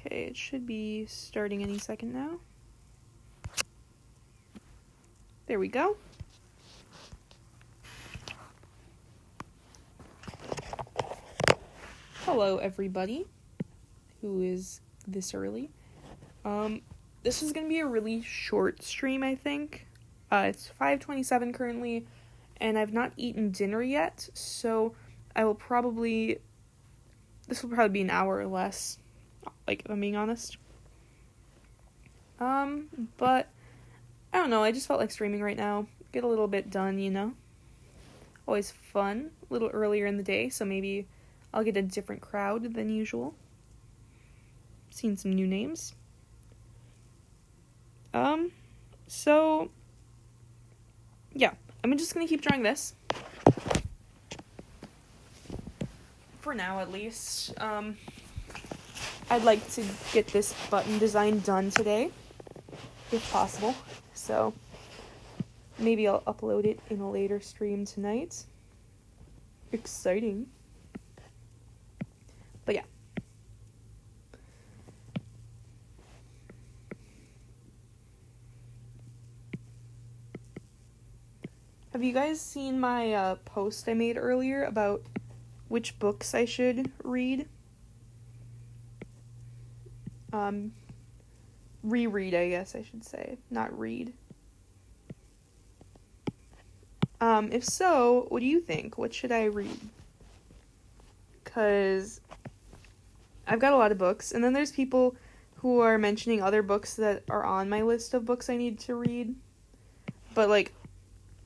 Okay, it should be starting any second now. There we go. Hello, everybody who is this early. This is going to be a really short stream, I think. It's 5:27 currently, and I've not eaten dinner yet, so this will probably be an hour or less, like, if I'm being honest. But, I don't know, I just felt like streaming right now. Get a little bit done, you know? Always fun, a little earlier in the day, so maybe I'll get a different crowd than usual. Seen some new names. So, yeah, I'm just gonna keep drawing this. For now, at least. I'd like to get this button design done today, if possible. So, maybe I'll upload it in a later stream tonight. Exciting. But yeah. Have you guys seen my post I made earlier about which books I should read? Reread, I guess I should say, not read. If so, what do you think? What should I read? Because I've got a lot of books, and then there's people who are mentioning other books that are on my list of books I need to read. But, like,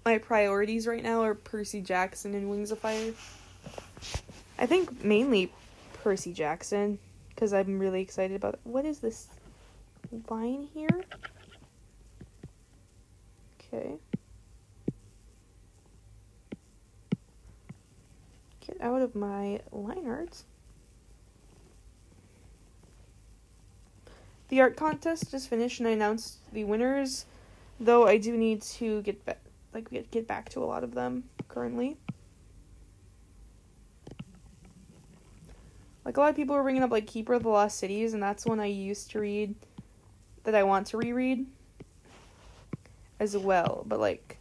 my priorities right now are Percy Jackson and Wings of Fire. I think mainly Percy Jackson, because I'm really excited about it. What is this line here? Okay. Get out of my line art. The art contest just finished and I announced the winners, though I do need to get back to a lot of them currently. Like, a lot of people are bringing up, like, Keeper of the Lost Cities, and that's one I used to read that I want to reread as well. But, like,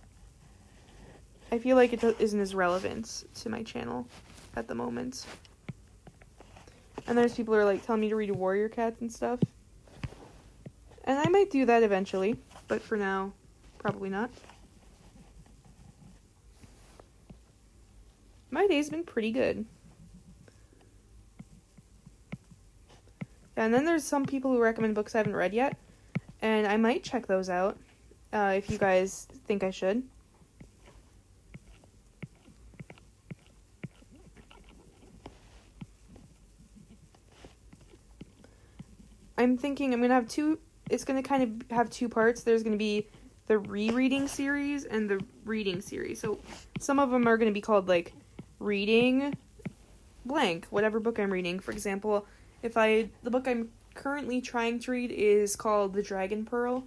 I feel like it isn't as relevant to my channel at the moment. And there's people who are, like, telling me to read Warrior Cats and stuff. And I might do that eventually, but for now, probably not. My day's been pretty good. And then there's some people who recommend books I haven't read yet, and I might check those out, if you guys think I should. I'm thinking I'm gonna have it's gonna kind of have two parts. There's gonna be the rereading series and the reading series. So some of them are gonna be called, like, reading blank, whatever book I'm reading. For example, the book I'm currently trying to read is called The Dragon Pearl.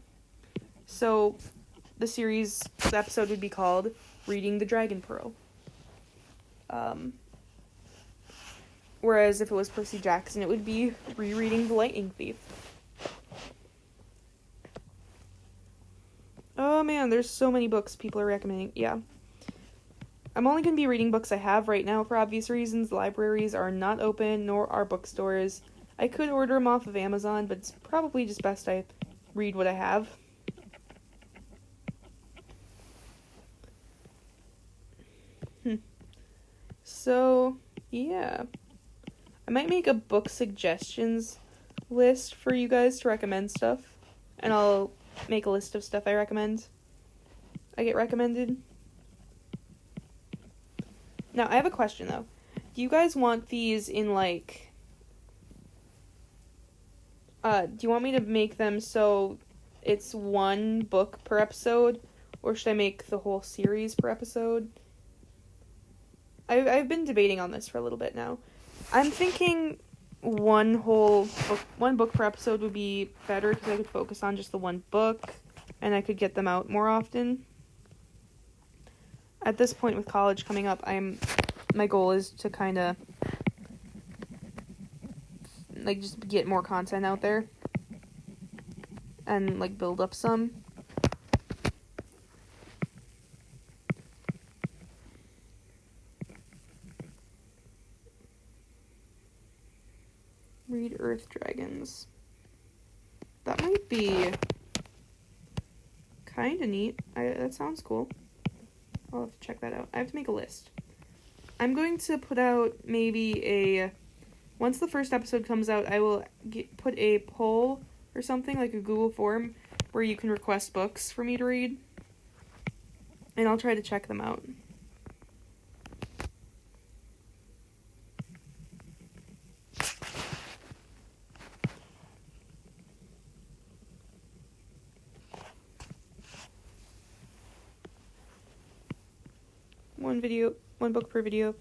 So the episode would be called Reading the Dragon Pearl. Whereas if it was Percy Jackson, it would be rereading The Lightning Thief. Oh man, there's so many books people are recommending. Yeah. I'm only going to be reading books I have right now for obvious reasons. Libraries are not open, nor are bookstores. I could order them off of Amazon, but it's probably just best I read what I have. So, yeah. I might make a book suggestions list for you guys to recommend stuff. And I'll make a list of stuff I get recommended. Now, I have a question, though. Do you guys want these in, like... do you want me to make them so it's one book per episode? Or should I make the whole series per episode? I've been debating on this for a little bit now. I'm thinking one book per episode would be better because I could focus on just the one book and I could get them out more often. At this point with college coming up, my goal is to kind of like, just get more content out there. And, like, build up some. Read Earth Dragons. That might be kind of neat. That sounds cool. I'll have to check that out. I have to make a list. I'm going to put out maybe once the first episode comes out, I will put a poll or something, like a Google form, where you can request books for me to read. And I'll try to check them out. One book per video.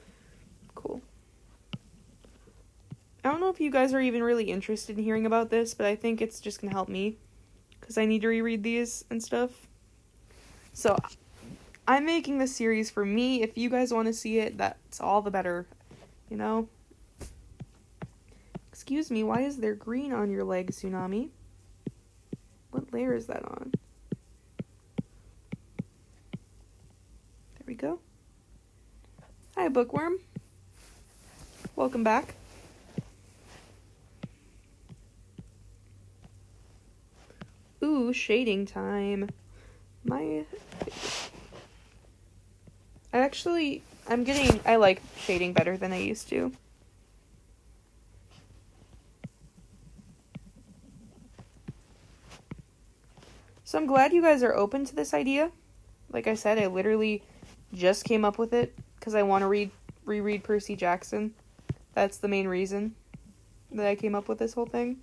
Cool. I don't know if you guys are even really interested in hearing about this, but I think it's just gonna help me, because I need to reread these and stuff. So, I'm making this series for me. If you guys want to see it, that's all the better, you know? Excuse me, why is there green on your leg, Tsunami? What layer is that on? There we go. Hi, Bookworm. Welcome back. Ooh, shading time. I like shading better than I used to. So I'm glad you guys are open to this idea. Like I said, I literally just came up with it because I want to reread Percy Jackson. That's the main reason that I came up with this whole thing.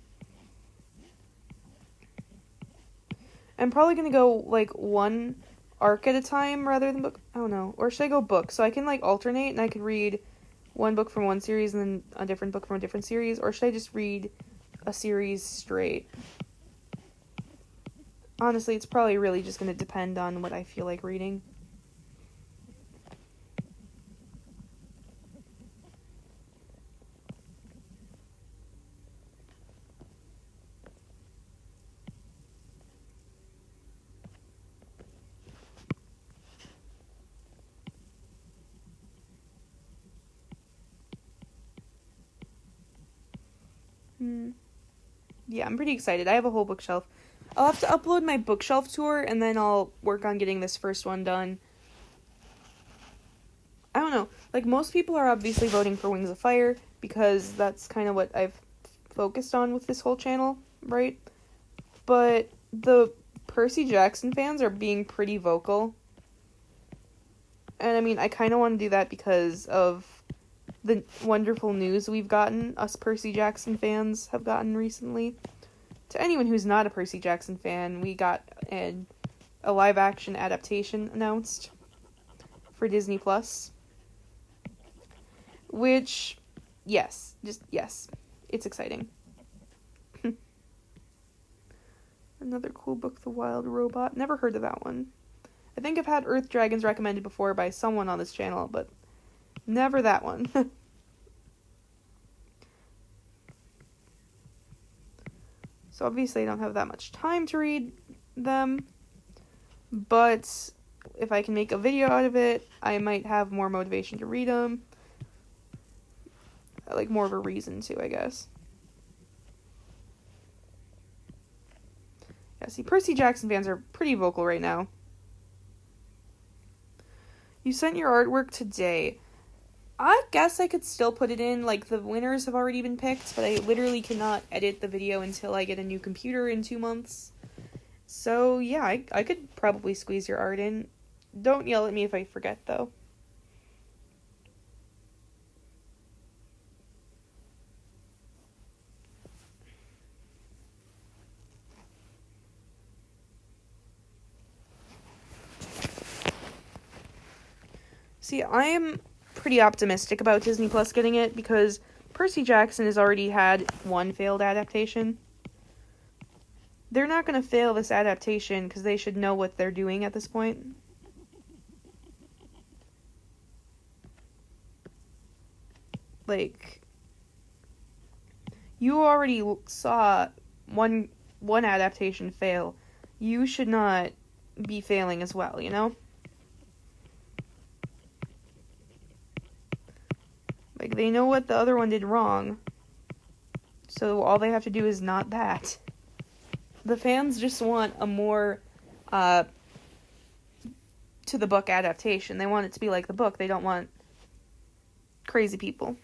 I'm probably going to go, like, one arc at a time rather than book. I don't know. Or should I go book? So I can, like, alternate and I could read one book from one series and then a different book from a different series. Or should I just read a series straight? Honestly, it's probably really just going to depend on what I feel like reading. Yeah, I'm pretty excited. I have a whole bookshelf. I'll have to upload my bookshelf tour, and then I'll work on getting this first one done. I don't know. Like, most people are obviously voting for Wings of Fire, because that's kind of what I've focused on with this whole channel, right? But the Percy Jackson fans are being pretty vocal. And, I mean, I kind of want to do that because of the wonderful news we've gotten, us Percy Jackson fans have gotten recently. To anyone who's not a Percy Jackson fan, we got a live-action adaptation announced for Disney Plus. Which, yes, it's exciting. Another cool book, The Wild Robot. Never heard of that one. I think I've had Earth Dragons recommended before by someone on this channel, but never that one. So obviously I don't have that much time to read them, but if I can make a video out of it, I might have more motivation to read them. Like, more of a reason to, I guess. Yeah, see, Percy Jackson fans are pretty vocal right now. You sent your artwork today. I guess I could still put it in, like, the winners have already been picked, but I literally cannot edit the video until I get a new computer in 2 months. So, yeah, I could probably squeeze your art in. Don't yell at me if I forget, though. See, I am pretty optimistic about Disney Plus getting it because Percy Jackson has already had one failed adaptation. They're not going to fail this adaptation because they should know what they're doing at this point. Like, You already saw one adaptation fail. You should not be failing as well, you know? Like, they know what the other one did wrong, so all they have to do is not that. The fans just want a more, to the book adaptation. They want it to be like the book. They don't want crazy people.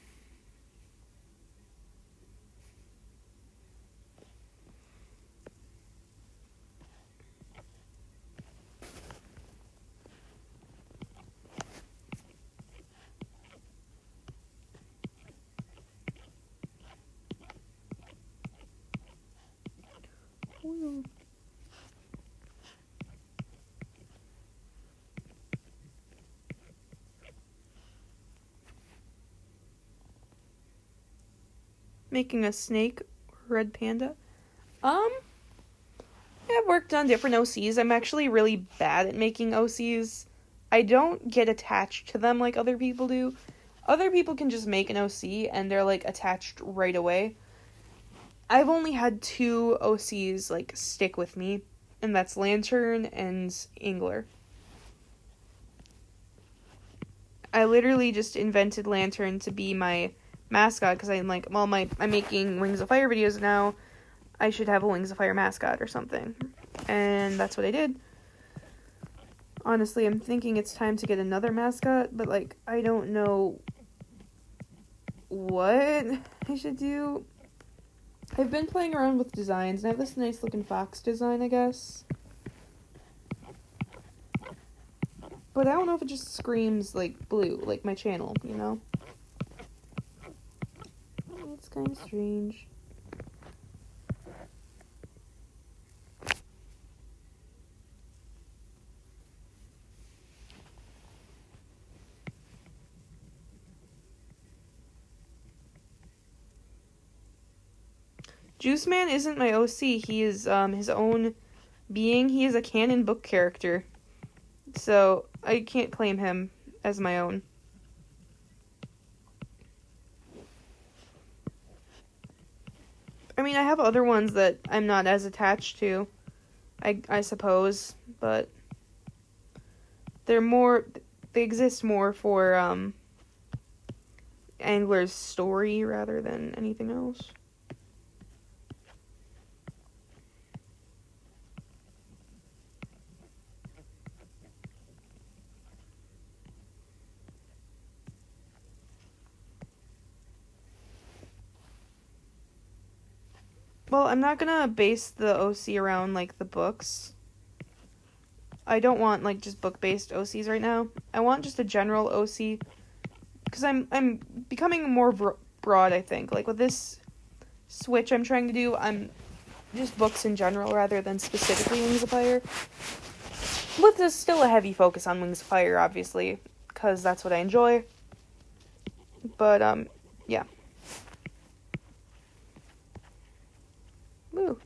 Making a snake or red panda. I've worked on different OCs. I'm actually really bad at making OCs. I don't get attached to them like other people do. Other people can just make an OC and they're like attached right away. I've only had 2 OCs like stick with me, and that's Lantern and Angler. I literally just invented Lantern to be my mascot because I'm like, well, I'm making Wings of Fire videos now. I should have a Wings of Fire mascot or something. And that's what I did. Honestly, I'm thinking it's time to get another mascot, but like, I don't know what I should do. I've been playing around with designs, and I have this nice looking fox design, I guess. But I don't know if it just screams like blue, like my channel, you know? It's kind of strange. Juice Man isn't my OC. He is his own being. He is a canon book character. So I can't claim him as my own. I mean, I have other ones that I'm not as attached to, I suppose, but they exist more for Angler's story rather than anything else. Well, I'm not gonna base the OC around, like, the books. I don't want, like, just book-based OCs right now. I want just a general OC, because I'm becoming more broad, I think. Like, with this switch I'm trying to do, I'm just books in general rather than specifically Wings of Fire. With this still a heavy focus on Wings of Fire, obviously, because that's what I enjoy. But, yeah. Woo.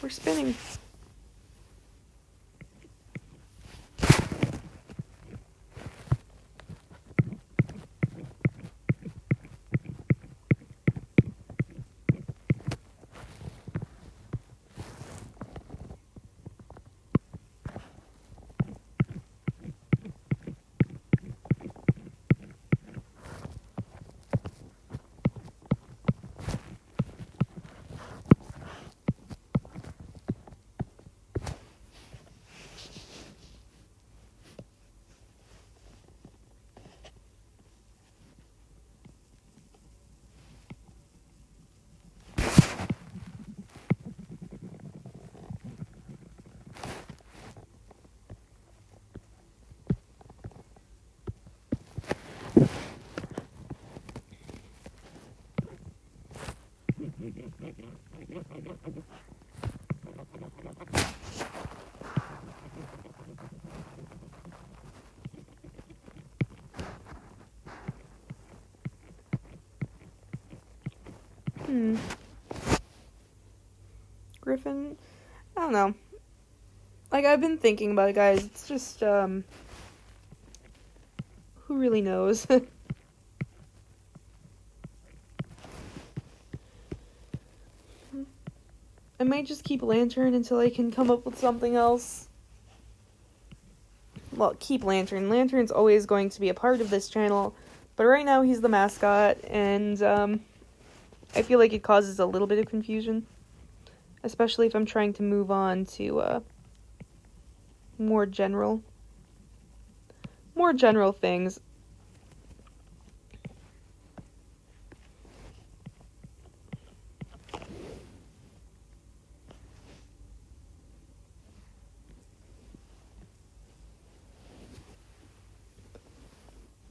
We're spinning. Griffin? I don't know. Like, I've been thinking about it, guys. It's just, who really knows? I might just keep Lantern until I can come up with something else. Well, keep Lantern. Lantern's always going to be a part of this channel, but right now he's the mascot, and I feel like it causes a little bit of confusion, especially if I'm trying to move on to more general things.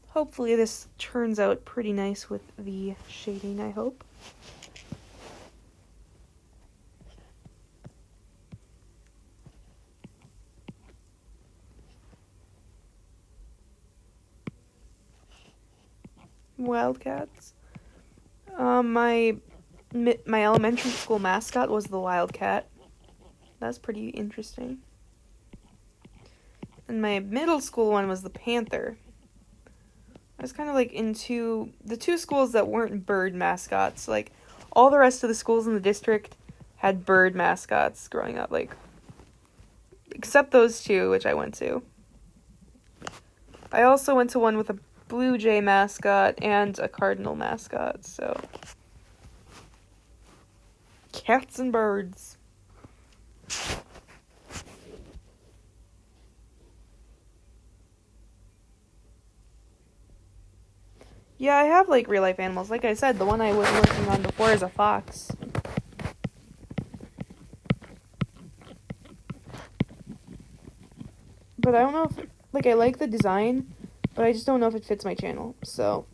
Hopefully this turns out pretty nice with the shading, I hope. Wildcats. My elementary school mascot was the Wildcat. That's pretty interesting. And my middle school one was the Panther. I was kind of like into the two schools that weren't bird mascots. Like, all the rest of the schools in the district had bird mascots growing up, like, except those two, which I went to. I also went to one with a Blue Jay mascot and a Cardinal mascot, so. Cats and birds. Yeah, I have, like, real-life animals. Like I said, the one I was working on before is a fox. But I don't know if, like, I like the design, but I just don't know if it fits my channel, so.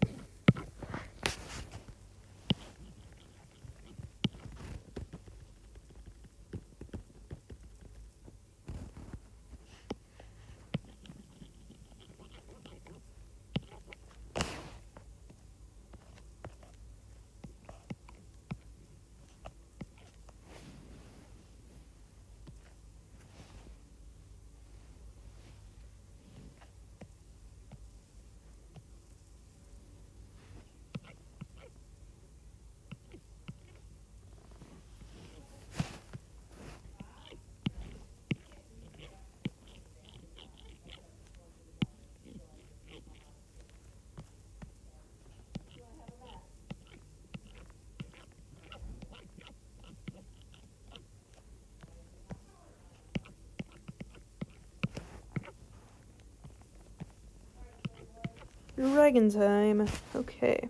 Dragon time. Okay.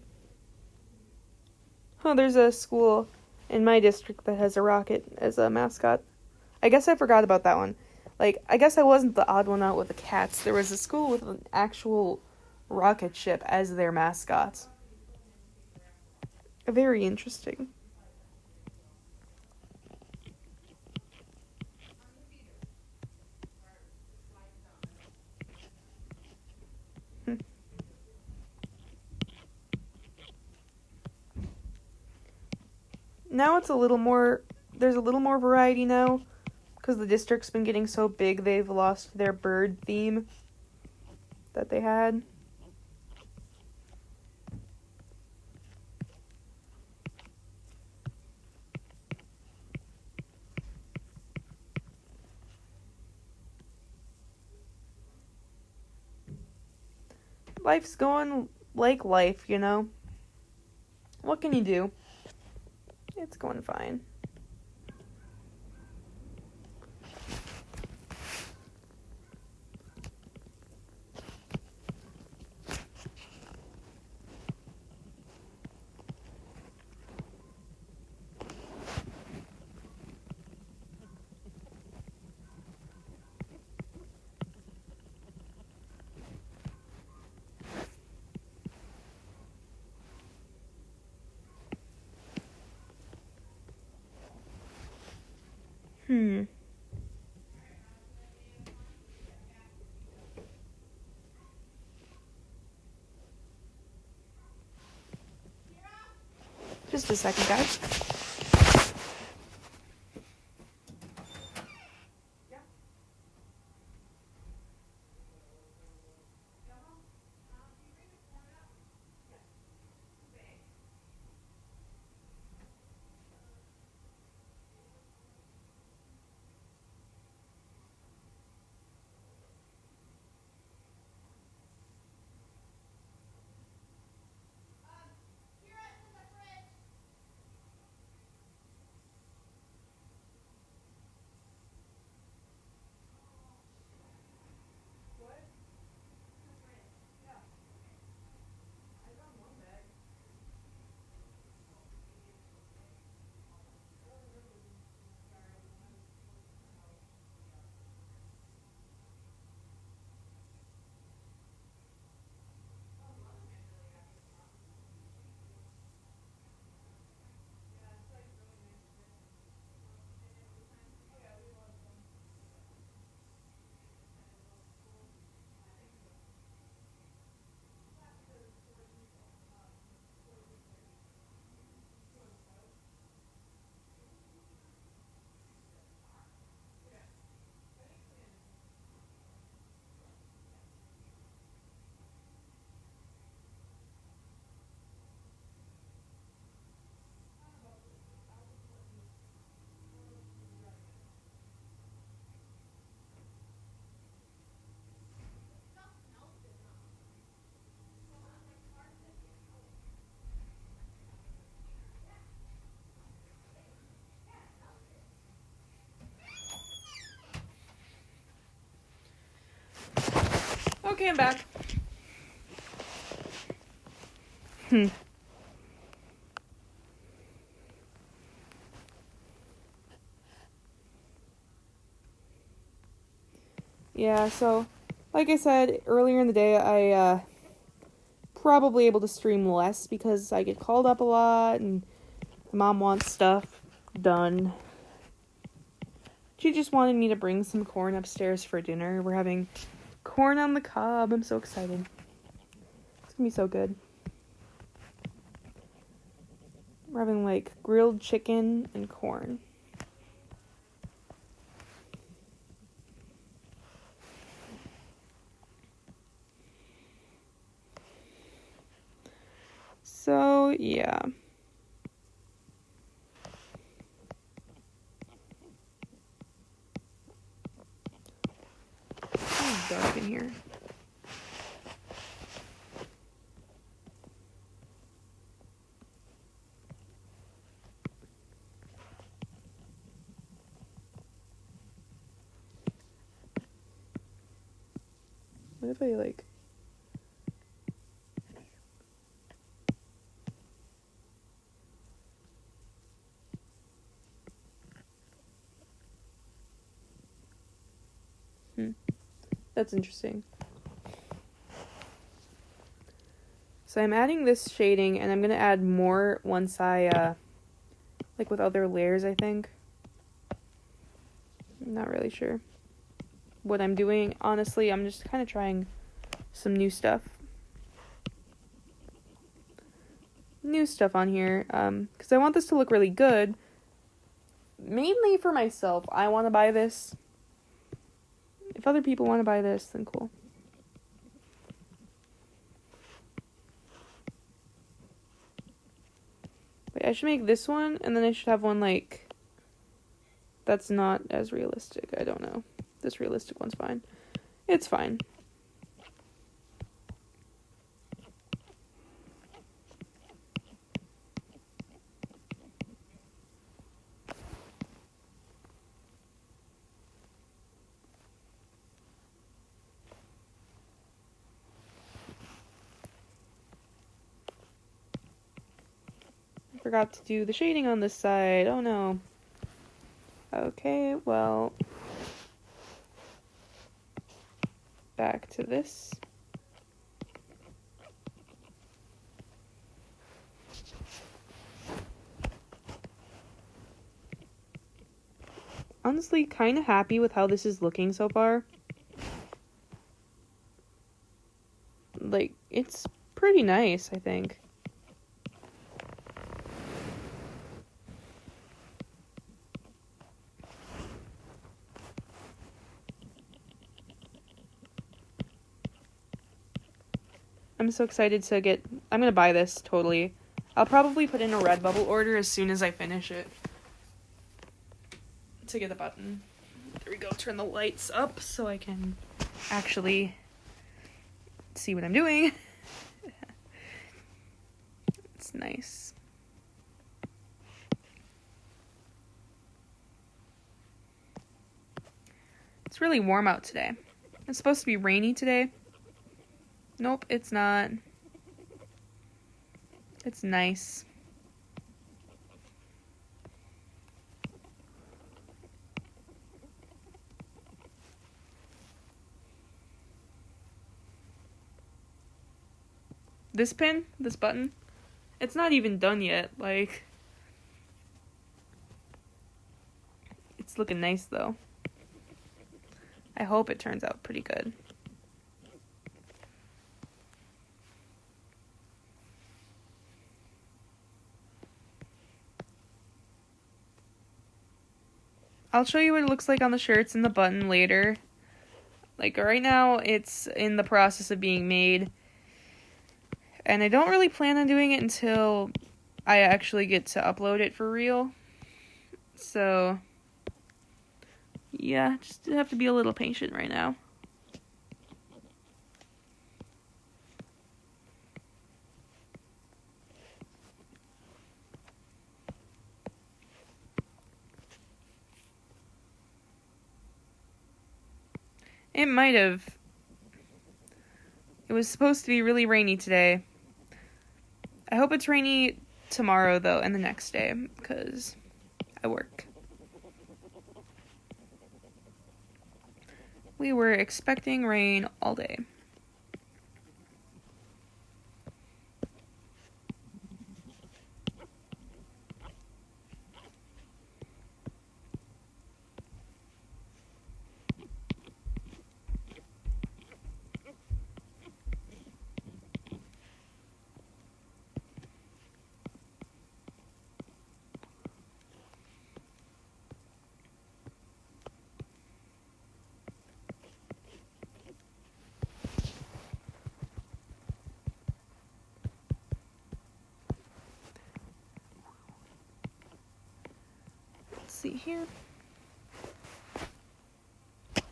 Oh, there's a school in my district that has a rocket as a mascot. I guess I forgot about that one. Like, I guess I wasn't the odd one out with the cats. There was a school with an actual rocket ship as their mascot. Very interesting. Now it's a little more, there's a little more variety now, because the district's been getting so big they've lost their bird theme that they had. Life's going like life, you know? What can you do? It's going fine. Just a second, guys. Okay, I'm back. Yeah, so, like I said earlier in the day, I, probably able to stream less because I get called up a lot and Mom wants stuff done. She just wanted me to bring some corn upstairs for dinner. We're having corn on the cob. I'm so excited. It's gonna be so good. We're having, like, grilled chicken and corn. So, yeah. It's dark in here. What if I, like... That's interesting. So I'm adding this shading, and I'm going to add more once I, like with other layers, I think. I'm not really sure what I'm doing. Honestly, I'm just kind of trying some new stuff. New stuff on here, because I want this to look really good. Mainly for myself. I want to buy this. If other people want to buy this, then cool. Wait, I should make this one, and then I should have one, like, that's not as realistic. I don't know. This realistic one's fine. It's fine. I forgot to do the shading on this side. Oh no. Okay, well, back to this. Honestly, kind of happy with how this is looking so far. Like, it's pretty nice, I think. I'm so excited to get... I'm gonna buy this, totally. I'll probably put in a Redbubble order as soon as I finish it. To get the button. There we go, turn the lights up so I can actually see what I'm doing. It's nice. It's really warm out today. It's supposed to be rainy today. Nope, it's not. It's nice. This pin, this button, it's not even done yet. Like, it's looking nice though. I hope it turns out pretty good. I'll show you what it looks like on the shirts and the button later. Like, right now, it's in the process of being made. And I don't really plan on doing it until I actually get to upload it for real. So, yeah, just have to be a little patient right now. It might have It was supposed to be really rainy today. I hope it's rainy tomorrow, though, and the next day, because I work. We were expecting rain all day. See here.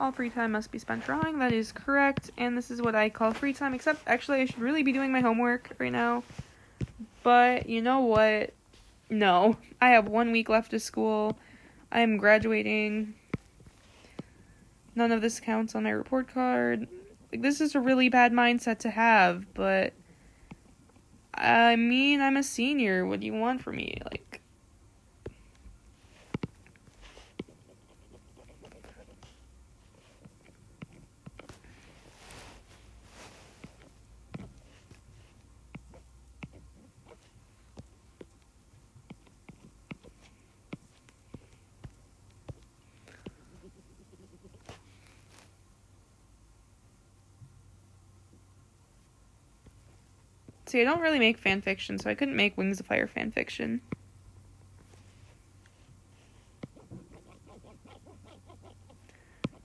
All free time must be spent drawing. That is correct. And this is what I call free time, except actually I should really be doing my homework right now. But you know what? No. I have 1 week left of school. I am graduating. None of this counts on my report card. Like, this is a really bad mindset to have, but I mean, I'm a senior. What do you want from me? Like, see, I don't really make fan fiction, so I couldn't make Wings of Fire fan fiction.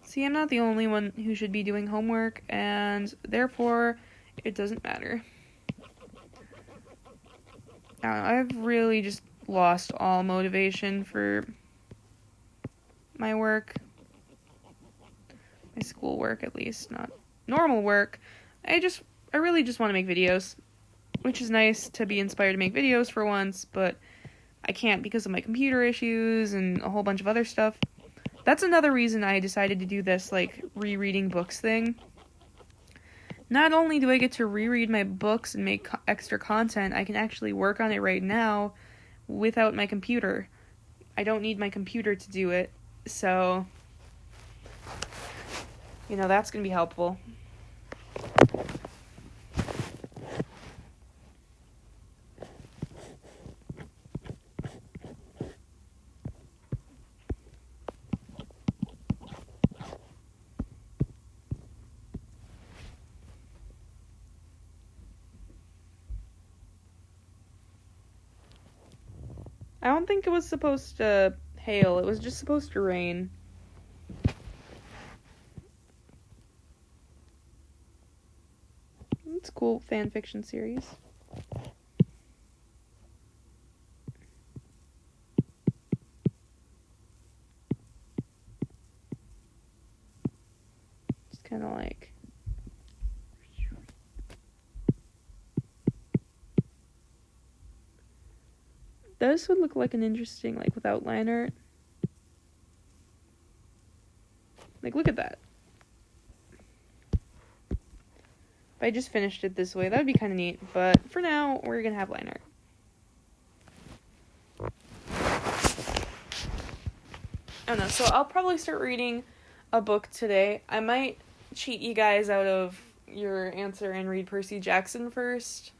See, I'm not the only one who should be doing homework, and therefore, it doesn't matter. I don't know, I've really just lost all motivation for my work. My school work, at least, not normal work. I really just want to make videos, which is nice to be inspired to make videos for once, but I can't because of my computer issues and a whole bunch of other stuff. That's another reason I decided to do this, like, rereading books thing. Not only do I get to reread my books and make extra content, I can actually work on it right now without my computer. I don't need my computer to do it, so, you know, that's going to be helpful. I don't think it was supposed to hail, it was just supposed to rain. It's a cool fan fiction series. Just kind of like... This would look like an interesting, like, with outline art. Like, look at that. If I just finished it this way, that would be kind of neat. But for now, we're going to have line art. I don't know. So I'll probably start reading a book today. I might cheat you guys out of your answer and read Percy Jackson first.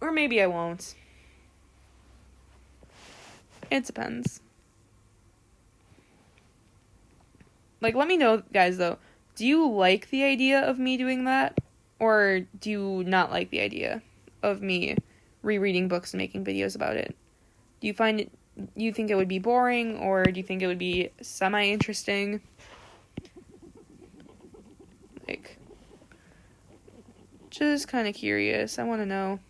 Or maybe I won't. It depends. Like, let me know, guys, though. Do you like the idea of me doing that? Or do you not like the idea of me rereading books and making videos about it? Do you find it... You think it would be boring? Or do you think it would be semi-interesting? Like... Just kind of curious. I want to know.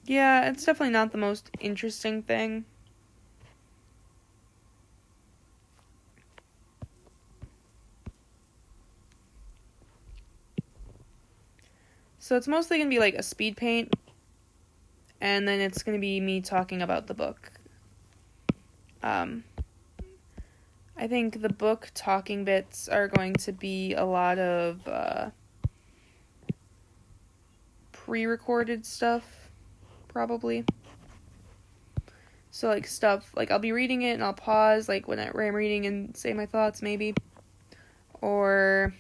Yeah, it's definitely not the most interesting thing. So it's mostly going to be like a speed paint, and then it's going to be me talking about the book. I think the book talking bits are going to be a lot of pre-recorded stuff, probably. So, like, stuff, like, I'll be reading it and I'll pause, like, when I'm reading and say my thoughts, maybe. Or,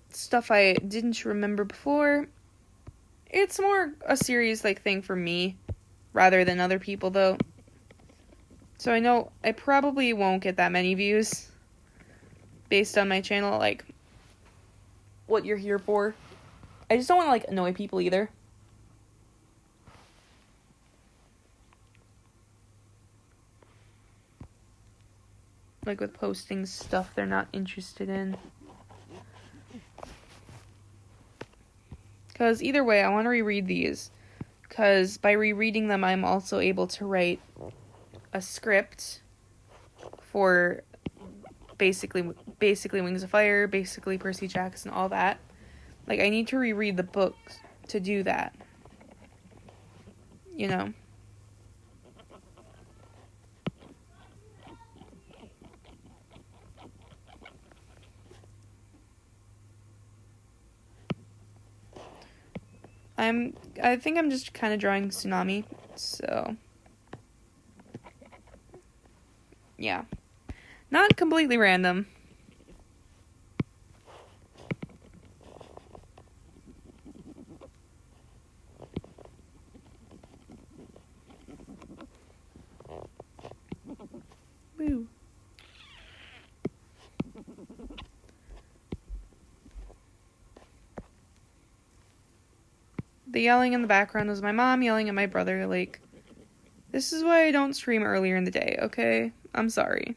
stuff I didn't remember before. It's more a serious, like, thing for me, rather than other people, though. So I know I probably won't get that many views based on my channel, like, what you're here for. I just don't want to, like, annoy people either. Like, with posting stuff they're not interested in. Because either way, I want to reread these. Because by rereading them, I'm also able to write a script for basically Wings of Fire, basically Percy Jackson, all that. Like, I need to reread the books to do that. You know? I think I'm just kind of drawing Tsunami, so yeah. Not completely random. Woo. The yelling in the background was my mom yelling at my brother, like, this is why I don't stream earlier in the day, okay? I'm sorry.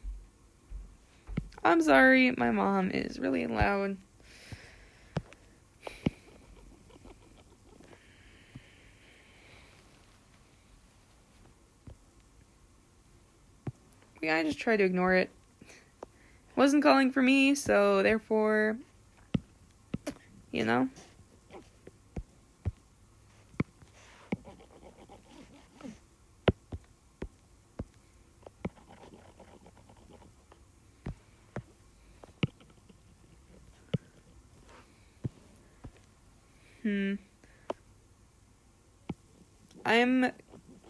I'm sorry, my mom is really loud. Yeah, I just tried to ignore it. Wasn't calling for me, so therefore, you know.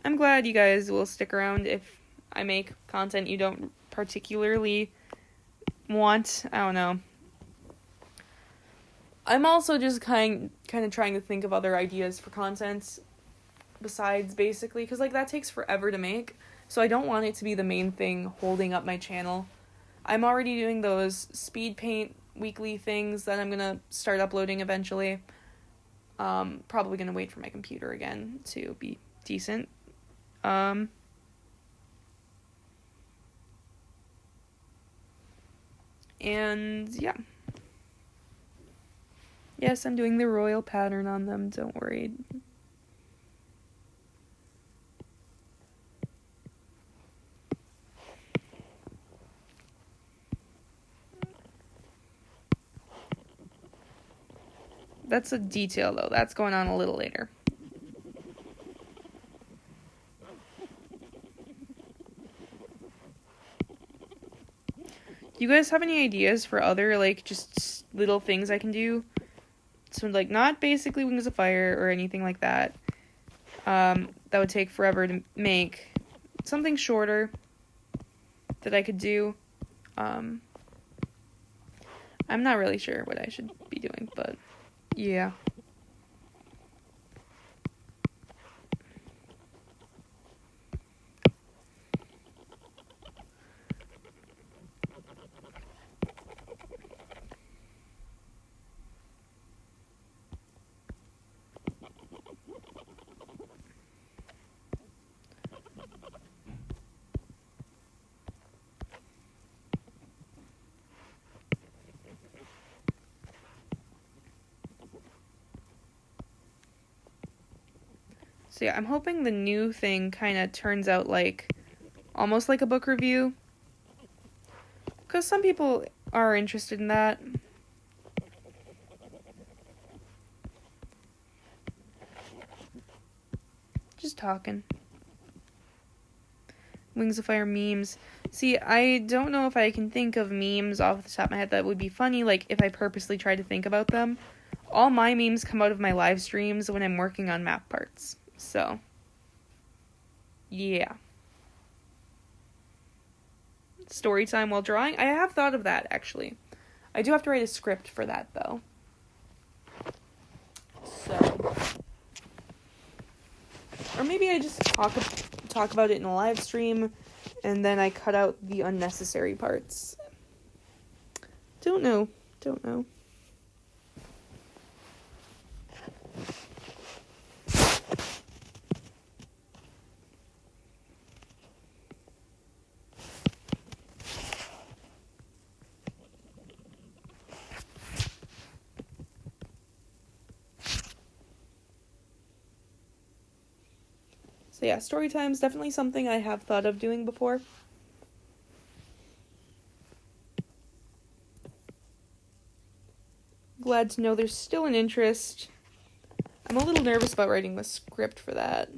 I'm glad you guys will stick around if I make content you don't particularly want. I don't know. I'm also just kind of trying to think of other ideas for content besides basically, because like that takes forever to make, so I don't want it to be the main thing holding up my channel. I'm already doing those speed paint weekly things that I'm gonna start uploading eventually. Probably gonna wait for my computer again to be decent. And yeah. Yes, I'm doing the royal pattern on them, don't worry. That's a detail, though. That's going on a little later. Do you guys have any ideas for other, like, just little things I can do? So, like, not basically Wings of Fire or anything like that. That would take forever to make. Something shorter that I could do. I'm not really sure what I should be doing, but yeah. So yeah, I'm hoping the new thing kind of turns out like almost like a book review, because some people are interested in that. Just talking. Wings of Fire memes. See, I don't know if I can think of memes off the top of my head that would be funny, like if I purposely tried to think about them. All my memes come out of my live streams when I'm working on map parts. So, yeah. Story time while drawing. I have thought of that, actually. I do have to write a script for that, though. So, or maybe I just talk about it in a live stream, and then I cut out the unnecessary parts. Don't know. So yeah, story time is definitely something I have thought of doing before. Glad to know there's still an interest. I'm a little nervous about writing the script for that.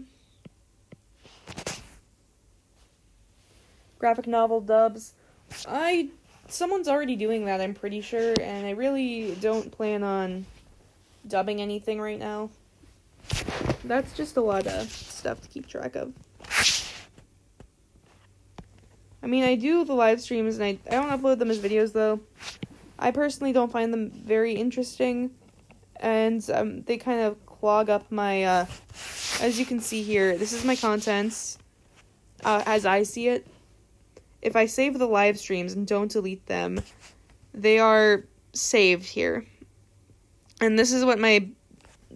Graphic novel dubs. Someone's already doing that, I'm pretty sure, and I really don't plan on dubbing anything right now. That's just a lot of stuff to keep track of. I mean, I do the live streams, and I don't upload them as videos, though. I personally don't find them very interesting, and they kind of clog up my, as you can see here, this is my contents, as I see it. If I save the live streams and don't delete them, they are saved here. And this is what my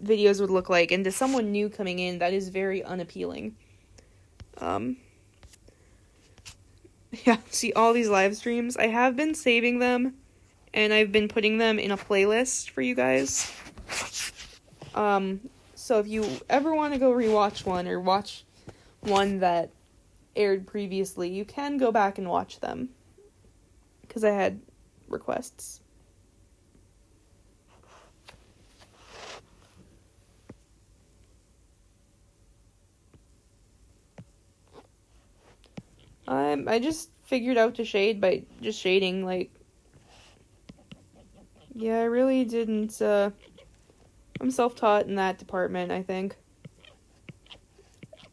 videos would look like, and to someone new coming in, that is very unappealing. Yeah, see all these live streams? I have been saving them, and I've been putting them in a playlist for you guys. So if you ever want to go rewatch one, or watch one that aired previously, you can go back and watch them, because I had requests. I just figured out to shade by just shading, like, yeah, I really didn't, I'm self-taught in that department, I think.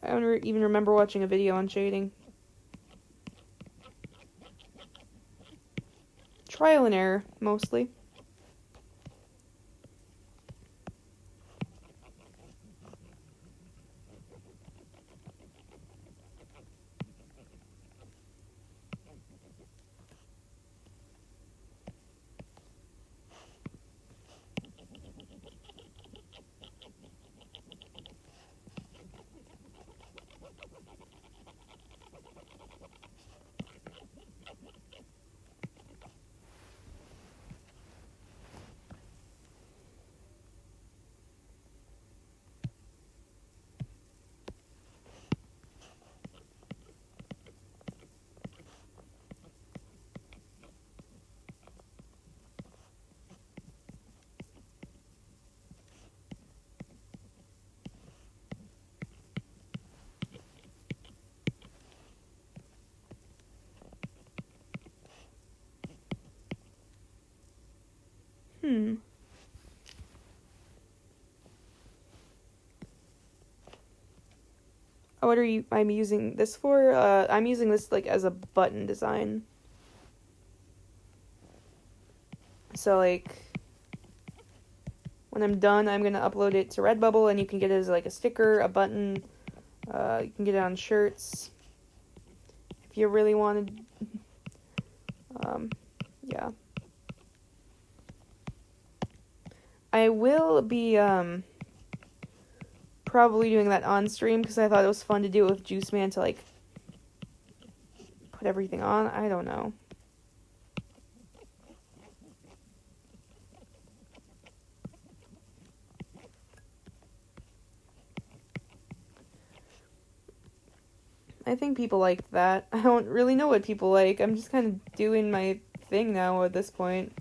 I don't even remember watching a video on shading. Trial and error, mostly. Oh, what are you, I'm using this for? I'm using this, like, as a button design. So, like, when I'm done, I'm gonna upload it to Redbubble, and you can get it as, like, a sticker, a button. You can get it on shirts. If you really wanted. Yeah. I will be, probably doing that on stream, because I thought it was fun to do it with Juice Man to, like, put everything on. I don't know. I think people liked that. I don't really know what people like. I'm just kind of doing my thing now at this point.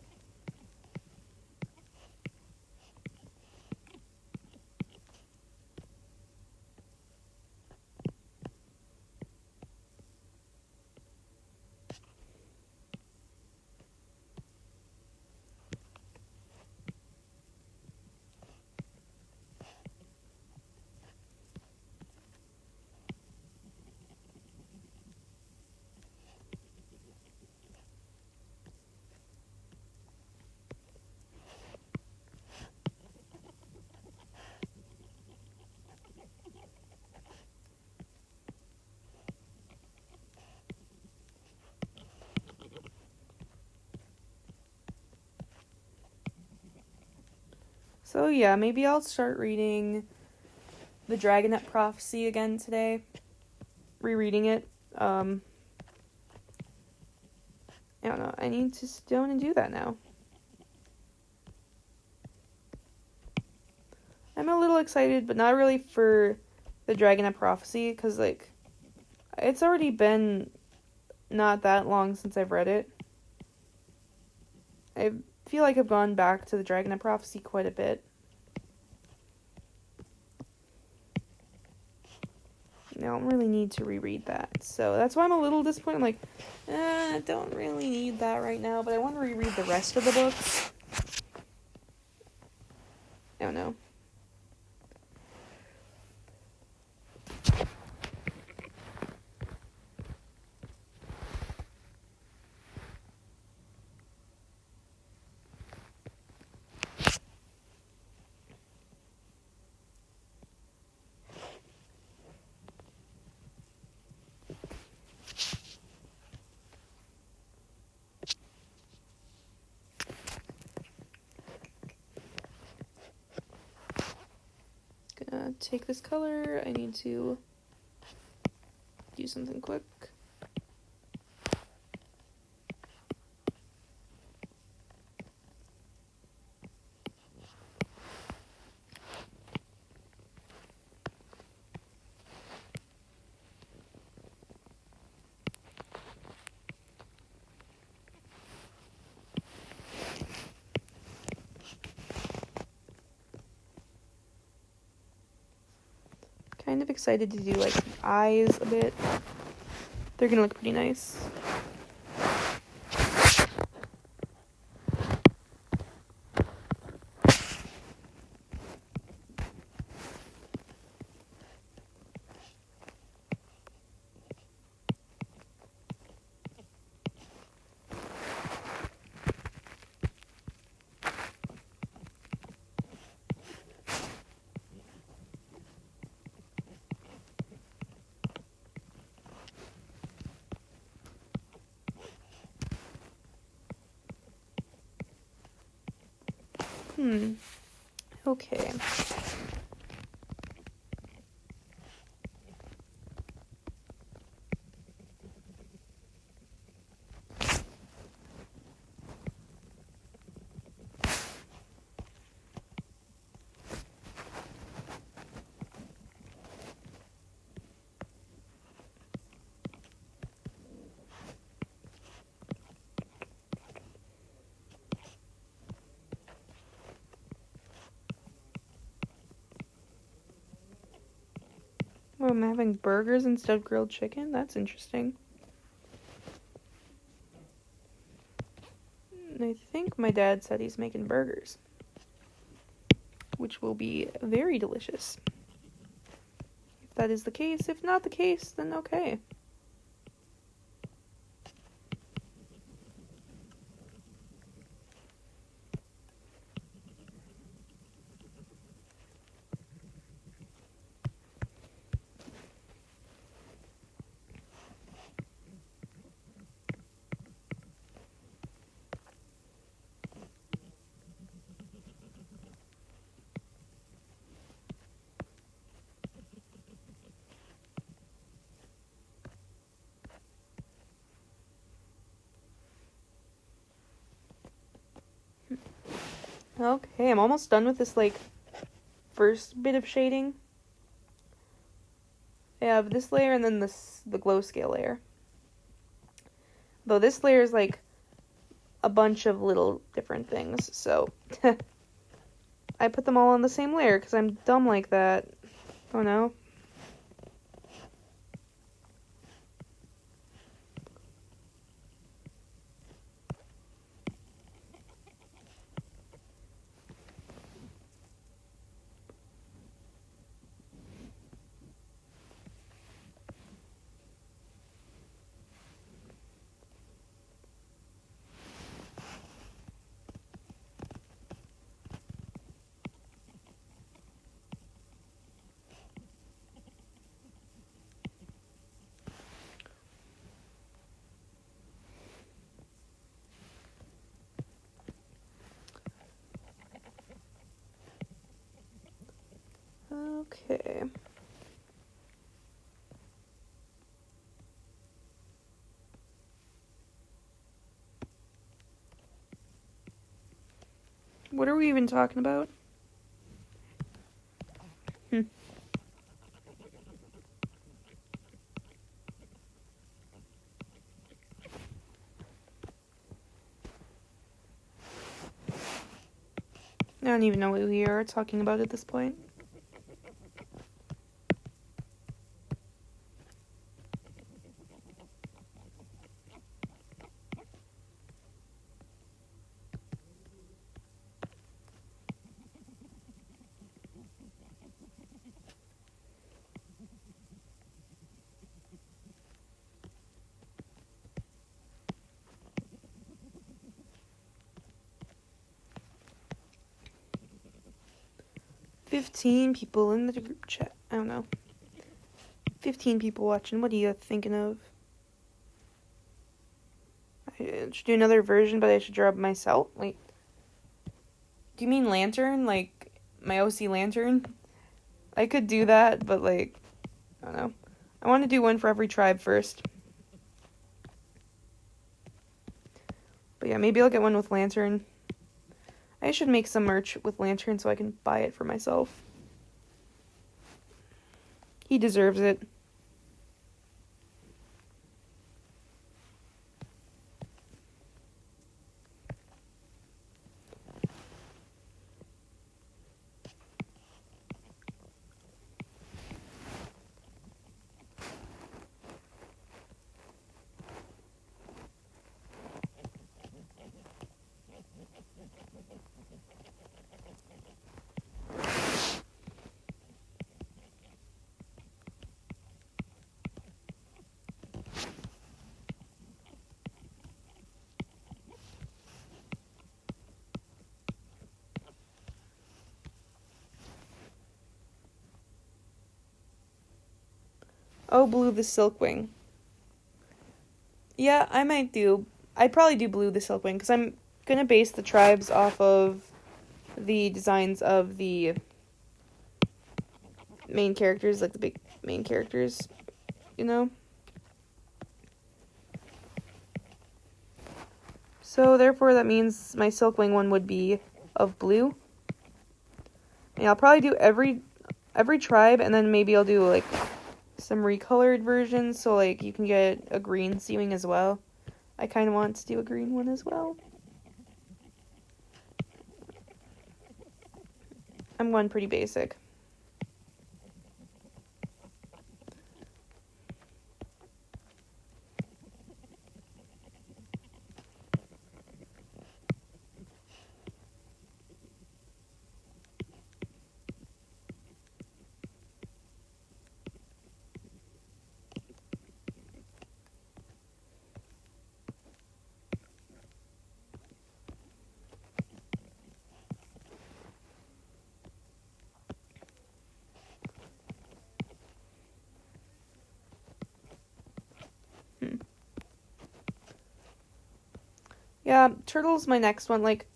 So yeah, maybe I'll start reading The Dragonette Prophecy again today. Rereading it. I don't know. I need to sit down and do that now. I'm a little excited, but not really for The Dragonette Prophecy, because, like, it's already been not that long since I've read it. I feel like I've gone back to The Dragonette Prophecy quite a bit. I don't really need to reread that. So that's why I'm a little disappointed. I'm like, I don't really need that right now, but I want to reread the rest of the books. I don't know. Gonna take this color. I need to do something quick. Kind of excited to do, like, the eyes a bit. They're gonna look pretty nice. Okay. Oh, I'm having burgers instead of grilled chicken? That's interesting. I think my dad said he's making burgers, which will be very delicious. If that is the case. If not the case, then okay. Okay, I'm almost done with this, like, first bit of shading. I have this layer and then the glow scale layer. Though this layer is like a bunch of little different things, so I put them all on the same layer because I'm dumb like that. Oh no. Okay. What are we even talking about? Hmm. I don't even know what we are talking about at this point. $15 people in the group chat. I don't know. 15 people watching. What are you thinking of? I should do another version, but I should draw it myself. Wait. Do you mean lantern? Like my OC lantern? I could do that, but like, I don't know. I want to do one for every tribe first. But yeah, maybe I'll get one with lantern. I should make some merch with lantern so I can buy it for myself. He deserves it. Oh, Blue the Silkwing. Yeah, I might do. I'd probably do Blue the Silkwing because I'm gonna base the tribes off of the designs of the main characters, like the big main characters, you know? So therefore that means my Silkwing one would be of blue. And I'll probably do every tribe, and then maybe I'll do like some recolored versions so like you can get a green Seawing as well. I kind of want to do a green one as well. I'm going pretty basic. Yeah, Turtle's my next one. Like,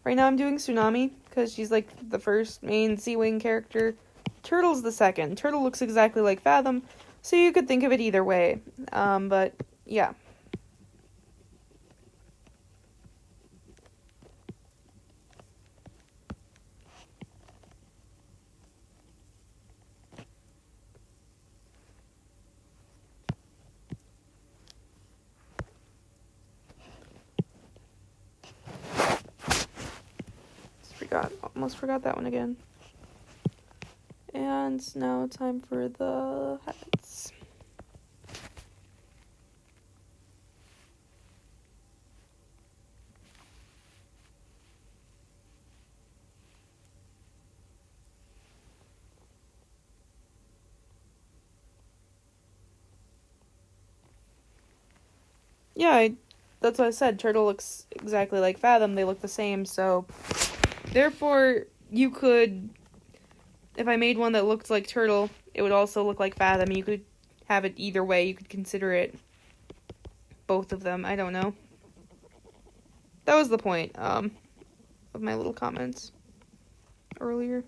right now I'm doing Tsunami, because she's, like, the first main Seawing character. Turtle's the second. Turtle looks exactly like Fathom, so you could think of it either way. But, yeah. almost forgot that one again. And now time for the hats. Yeah, that's what I said. Turtle looks exactly like Fathom. They look the same, so therefore you could, if I made one that looked like Turtle, it would also look like Fathom. You could have it either way. You could consider it both of them. I don't know. That was the point of my little comments earlier.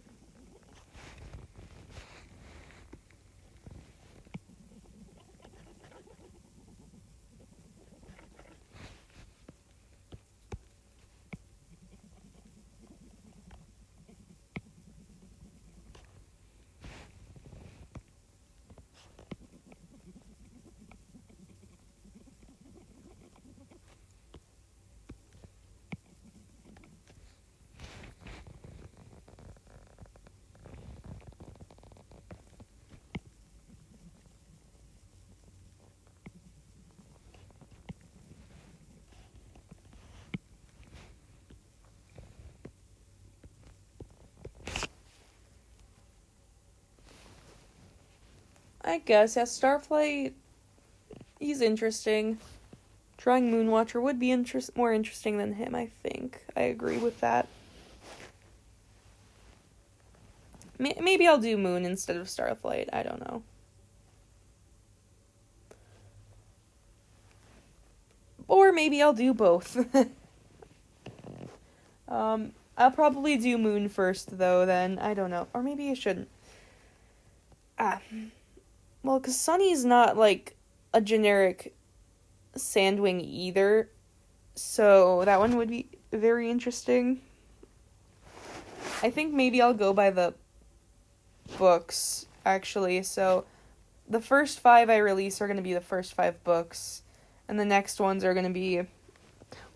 I guess, yeah, Starflight, he's interesting. Drawing Moonwatcher would be more interesting than him, I think. I agree with that. Maybe I'll do Moon instead of Starflight. I don't know. Or maybe I'll do both. I'll probably do Moon first, though, then. I don't know. Or maybe I shouldn't. Well, because Sunny's not, like, a generic Sandwing either. So that one would be very interesting. I think maybe I'll go by the books, actually. So the first 5 I release are going to be the first 5 books. And the next ones are going to be...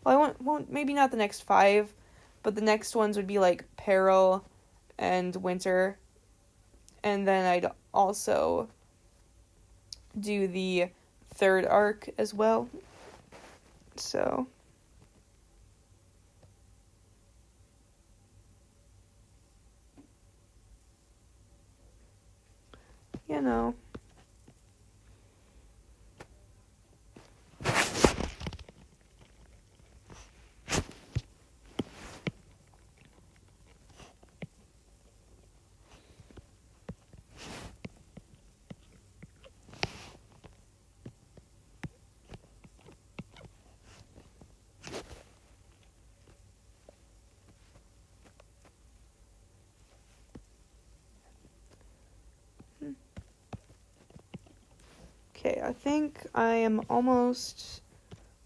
Well, won't maybe not the next 5, but the next ones would be, like, Peril and Winter. And then I'd also do the 3rd arc as well. So... you know. Okay, I think I am almost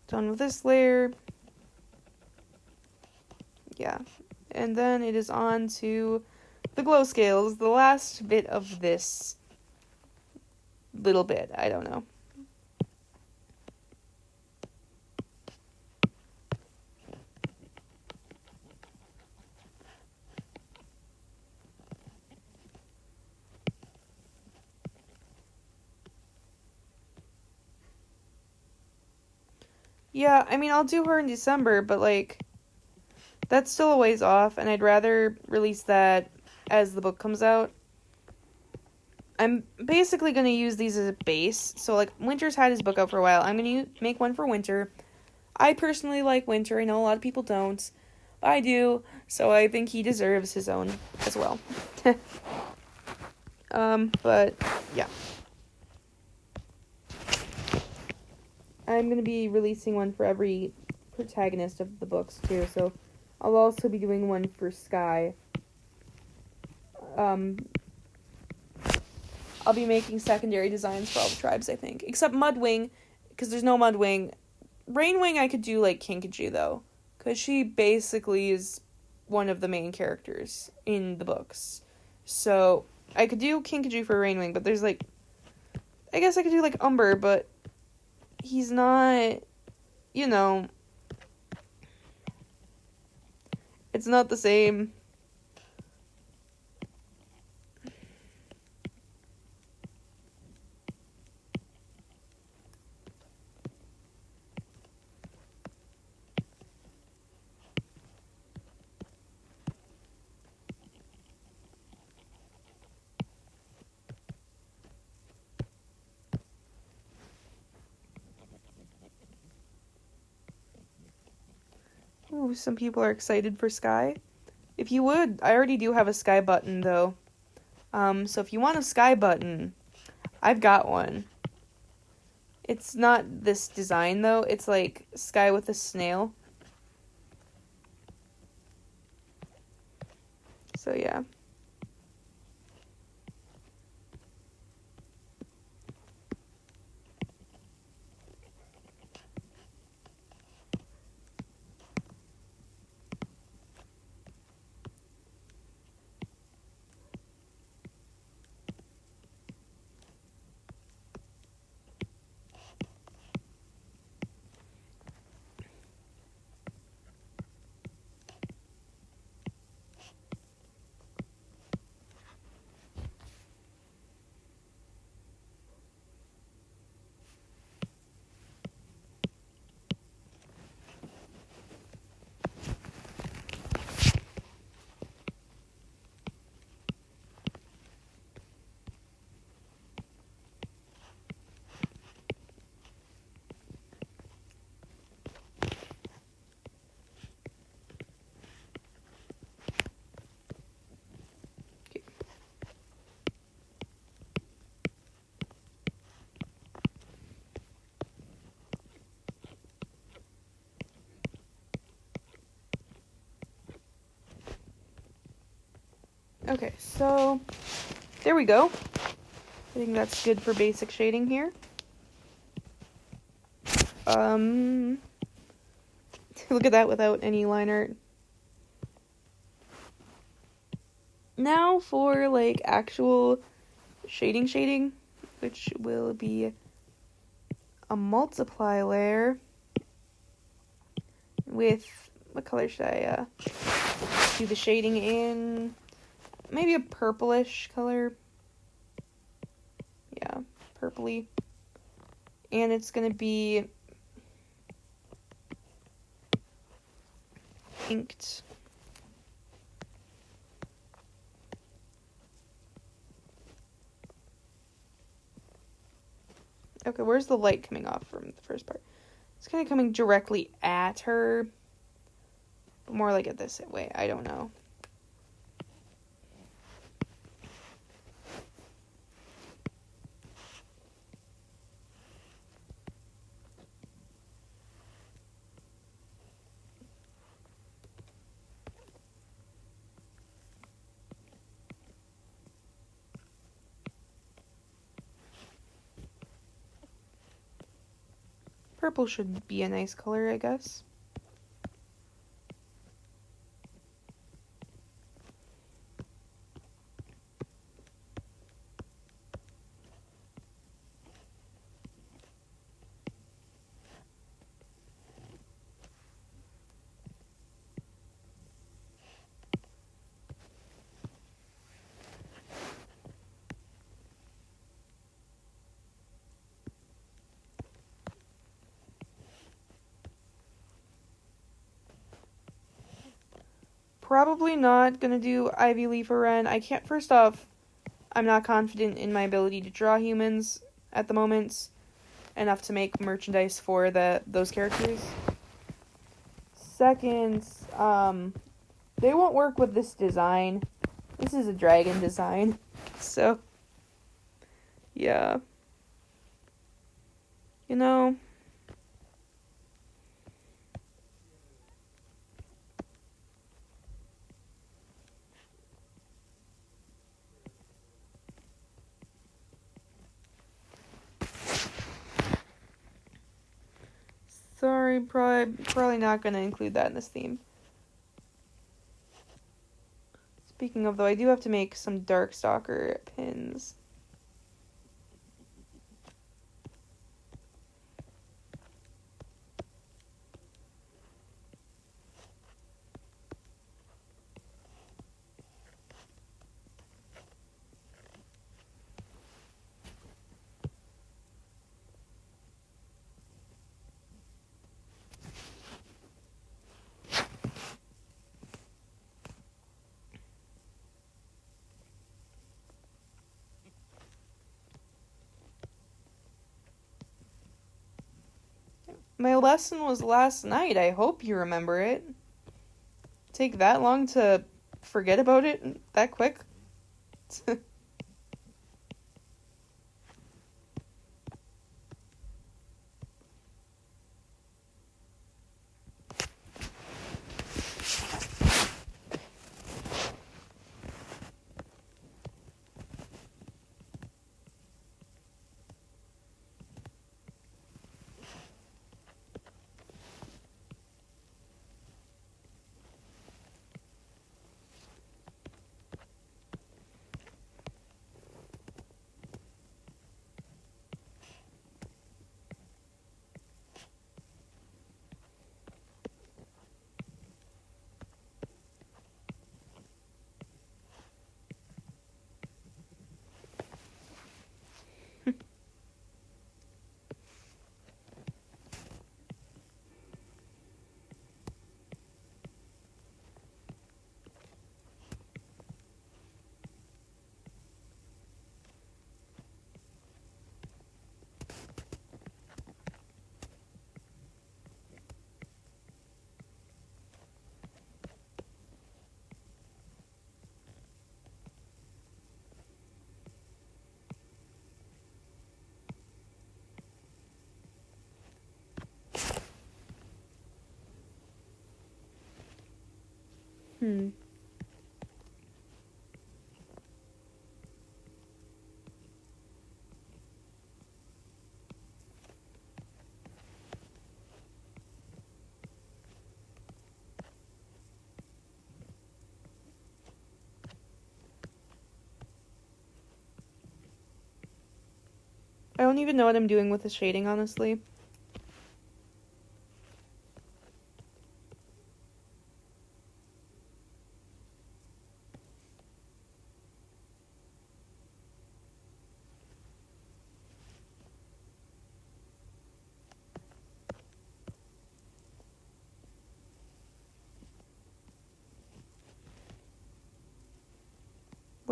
done with this layer. Yeah. And then it is on to the glow scales, the last bit of this little bit. I don't know. Yeah, I mean, I'll do her in December, but, like, that's still a ways off, and I'd rather release that as the book comes out. I'm basically going to use these as a base. So, like, Winter's had his book out for a while. I'm going to make one for Winter. I personally like Winter. I know a lot of people don't. But I do. So I think he deserves his own as well. But, yeah. I'm going to be releasing one for every protagonist of the books, too. So I'll also be doing one for Sky. I'll be making secondary designs for all the tribes, I think. Except Mudwing, because there's no Mudwing. Rainwing I could do like Kinkajou, though. Because she basically is one of the main characters in the books. So, I could do Kinkajou for Rainwing, but there's like... I guess I could do like Umber, but... he's not... you know... it's not the same. Ooh, some people are excited for sky. If you would, I already do have a sky button though. So if you want a sky button, I've got one. It's not this design though, it's like sky with a snail. So yeah. Okay, so there we go. I think that's good for basic shading here. Look at that without any line art. Now for like actual shading, which will be a multiply layer with, what color should I do the shading in? Maybe a purplish color. Yeah, purpley. And it's gonna be inked. Okay, where's the light coming off from the first part? It's kind of coming directly at her. But more like it this way, I don't know. Purple should be a nice color, I guess. Probably not gonna do Ivy Leaf or Wren. I can't, first off, I'm not confident in my ability to draw humans at the moment enough to make merchandise for those characters. Second, they won't work with this design. This is a dragon design. So, yeah. You know, sorry, probably not going to include that in this theme. Speaking of, though, I do have to make some Darkstalker pins. My lesson was last night. I hope you remember it. take that long to forget about it that quick? Hmm. I don't even know what I'm doing with the shading, honestly.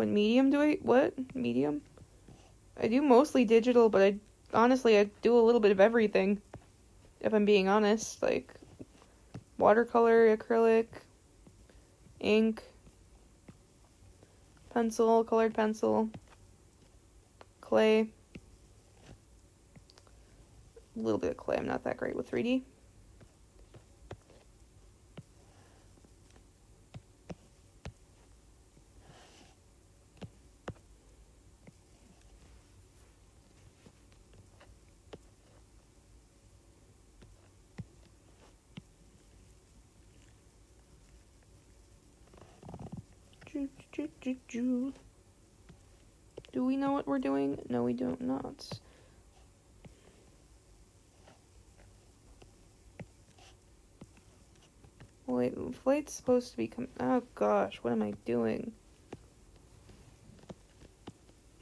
What medium do I... What? Medium? I do mostly digital, but honestly, I do a little bit of everything. If I'm being honest. Like, watercolor, acrylic, ink, pencil, colored pencil, clay. A little bit of clay. I'm not that great with 3D. Do we know what we're doing? No, we do not. Wait, flight's supposed to be oh gosh, what am I doing?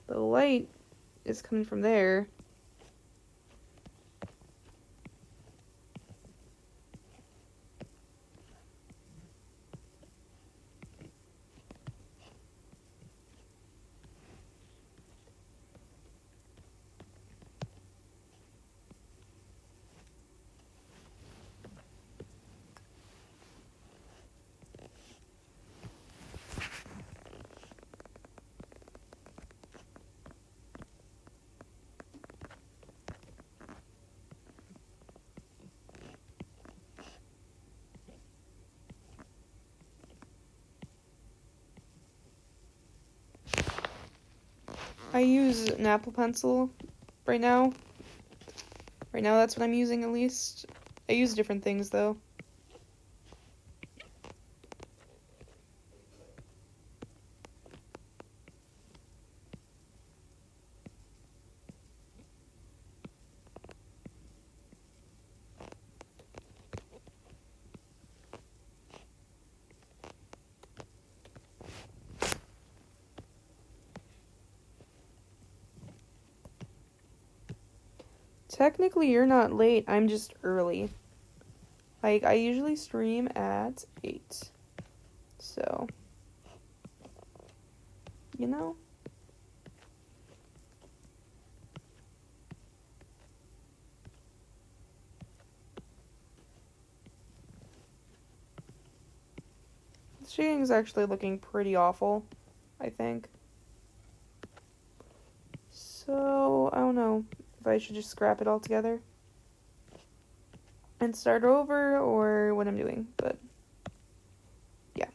The light is coming from there. I use an Apple Pencil right now. Right now, that's what I'm using at least. I use different things though. Technically, you're not late. I'm just early. Like, I usually stream at 8. So, you know? shading is actually looking pretty awful, I think. So, I don't know if I should just scrap it all together and start over or what I'm doing, but yeah.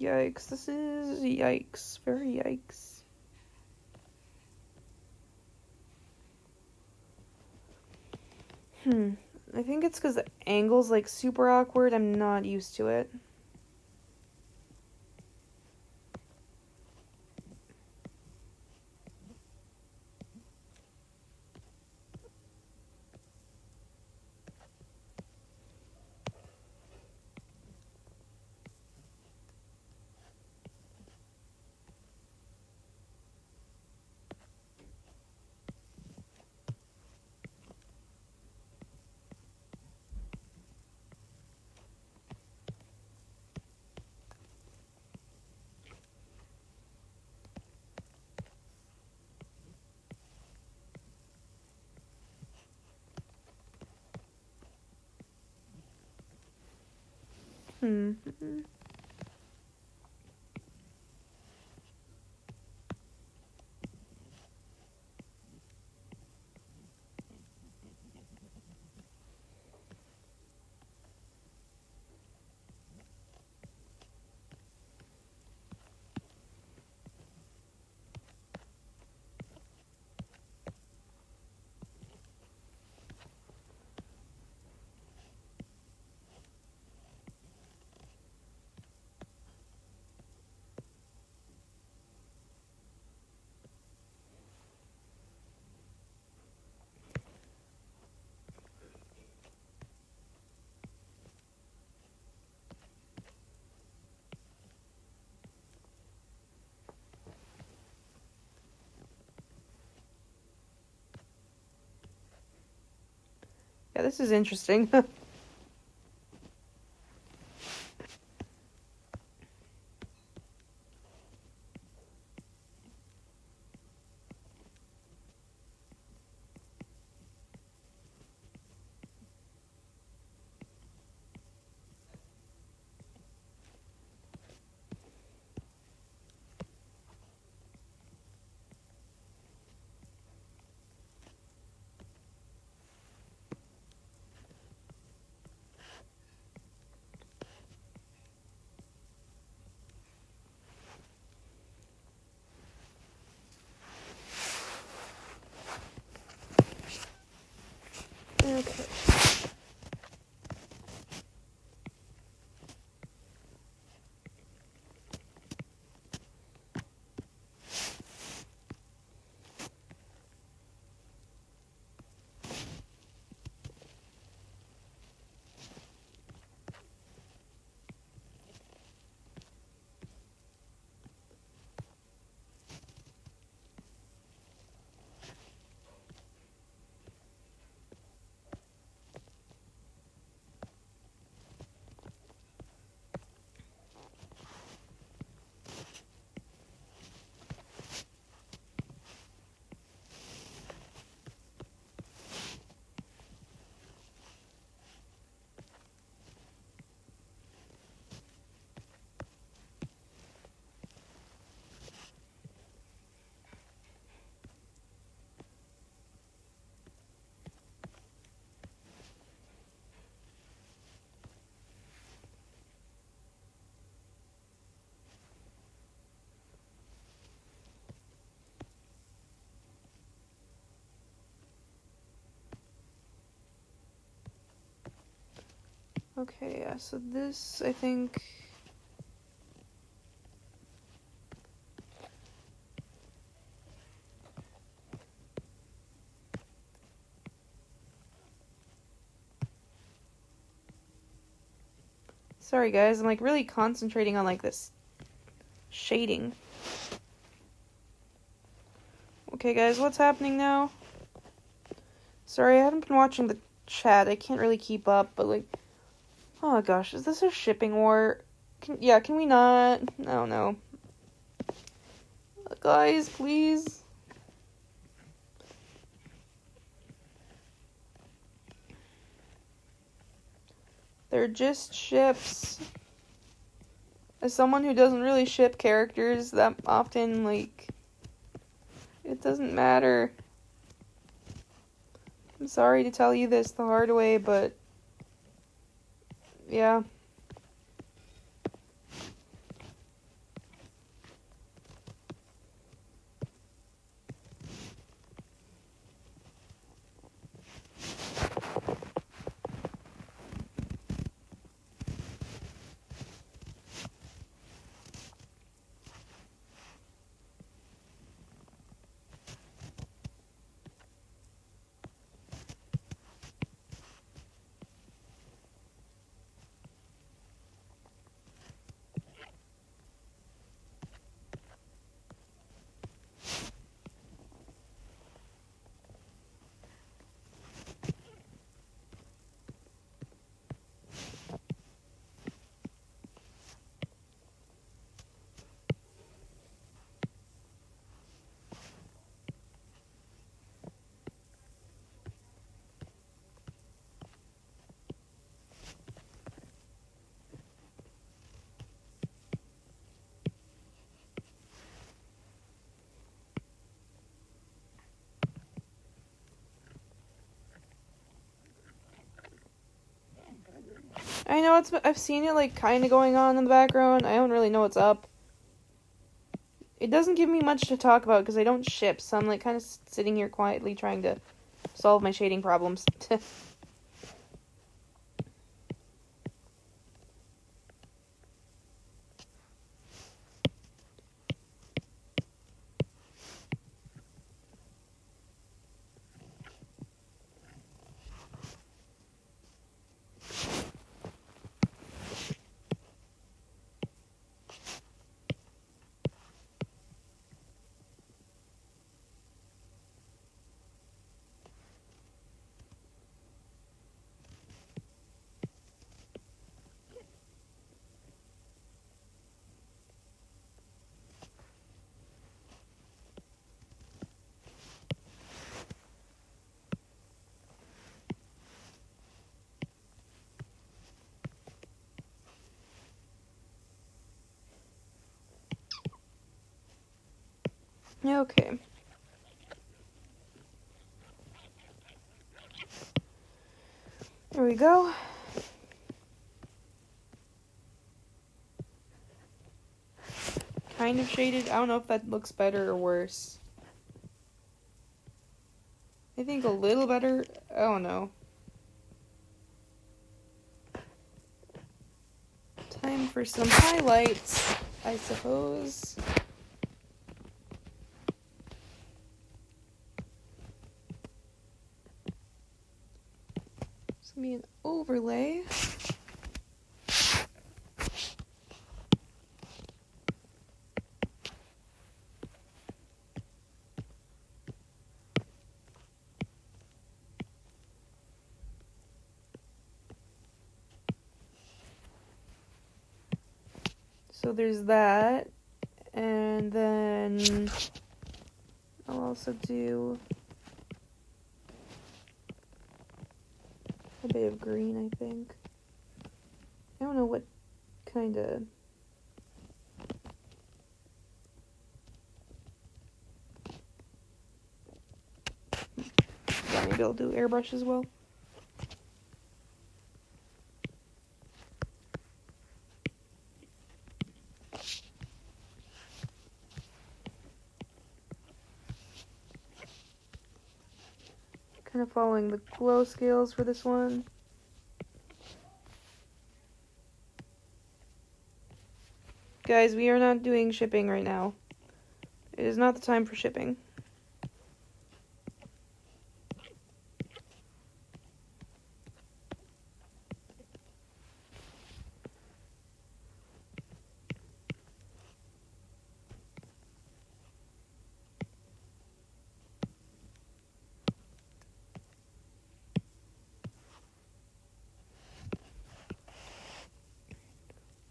Yikes, this is yikes, very yikes. I think it's because the angle's like super awkward. I'm not used to it. Hmm. Yeah, this is interesting. Okay, yeah, so this, I think... Sorry guys, I'm like really concentrating on like this shading. Okay guys, what's happening now? Sorry, I haven't been watching the chat. I can't really keep up, but like, oh gosh, is this a shipping war? Can we not? I don't know. Guys, please. They're just ships. As someone who doesn't really ship characters that often, like, it doesn't matter. I'm sorry to tell you this the hard way, but yeah. I know I've seen it like kind of going on in the background. I don't really know what's up. It doesn't give me much to talk about because I don't ship, so I'm like kind of sitting here quietly trying to solve my shading problems. Okay. There we go. Kind of shaded. I don't know if that looks better or worse. I think a little better. I don't know. Time for some highlights, I suppose. It's gonna be an overlay. So there's that, and then I'll also do a bit of green, I think. I don't know what kind of... Yeah, maybe I'll do airbrush as well. Kind of following the glow scales for this one. Guys, we are not doing shipping right now. It is not the time for shipping.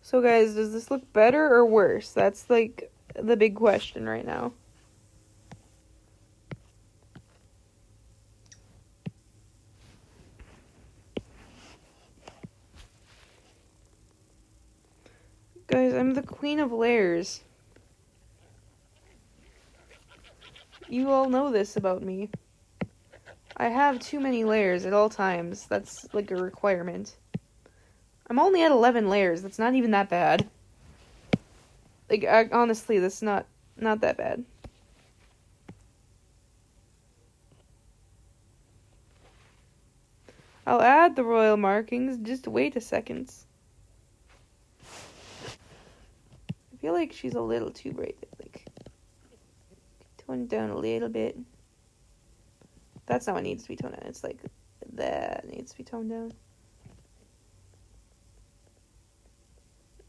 So guys, does this look better or worse? That's like the big question right now. Guys, I'm the queen of layers. You all know this about me. I have too many layers at all times. That's like a requirement. I'm only at 11 layers. That's not even that bad. Like, honestly, that's not that bad. I'll add the royal markings. Just wait a second. I feel like she's a little too bright. Like, tone it down a little bit. That's not what needs to be toned down. It's like that needs to be toned down.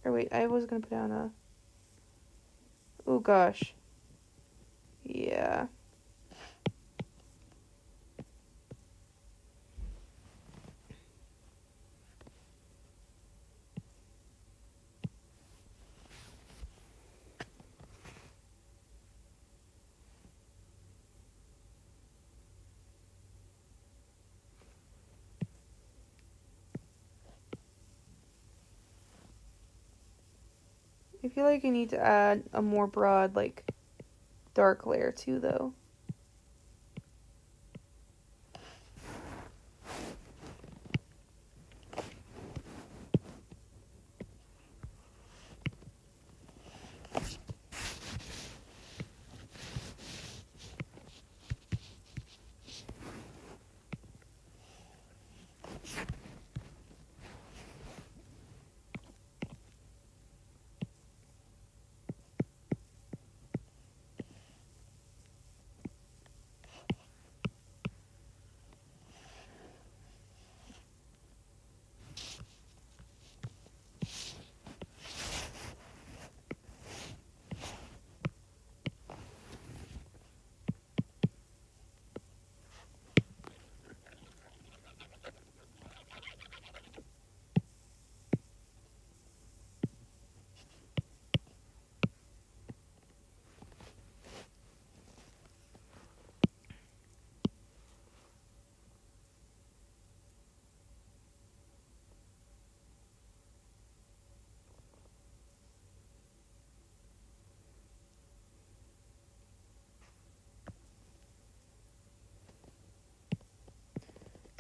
Or wait, I was gonna put down a... Oh gosh. Yeah. I feel like I need to add a more broad, like, dark layer too, though.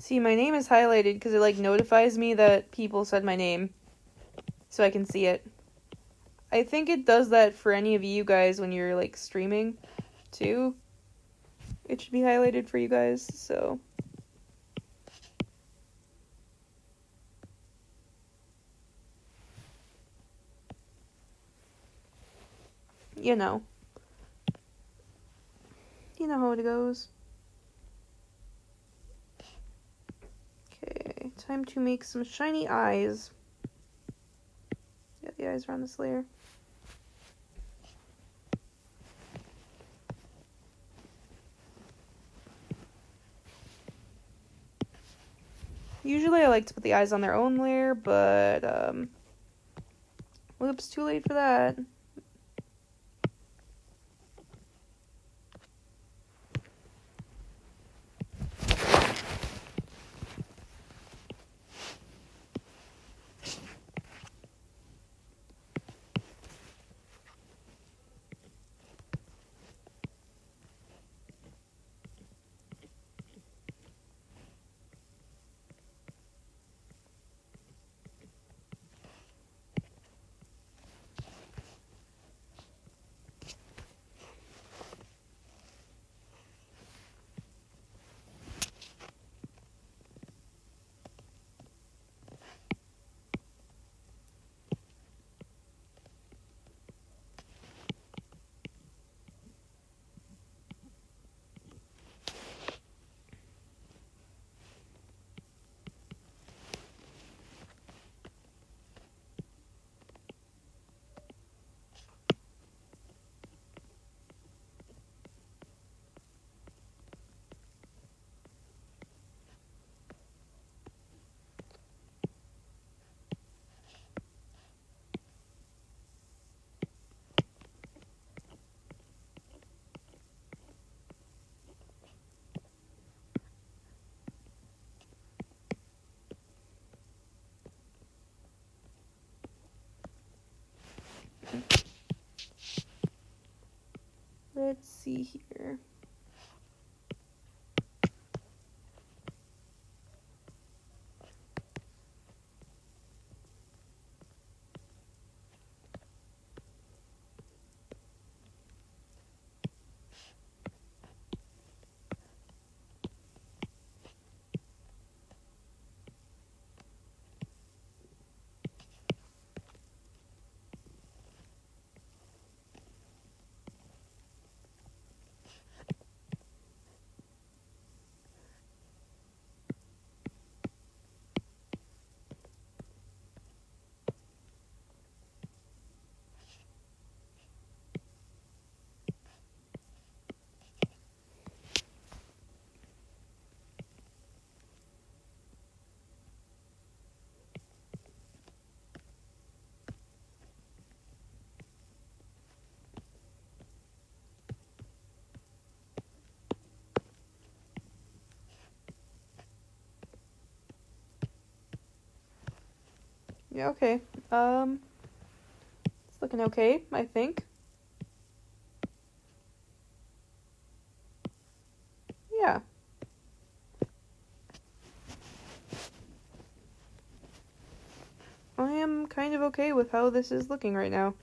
See, my name is highlighted because it, like, notifies me that people said my name. So I can see it. I think it does that for any of you guys when you're, like, streaming, too. It should be highlighted for you guys, so... You know. You know how it goes. Okay, time to make some shiny eyes. Get the eyes around this layer. Usually I like to put the eyes on their own layer, but, whoops, too late for that. see here. Yeah, okay. It's looking okay, I think. Yeah. I am kind of okay with how this is looking right now.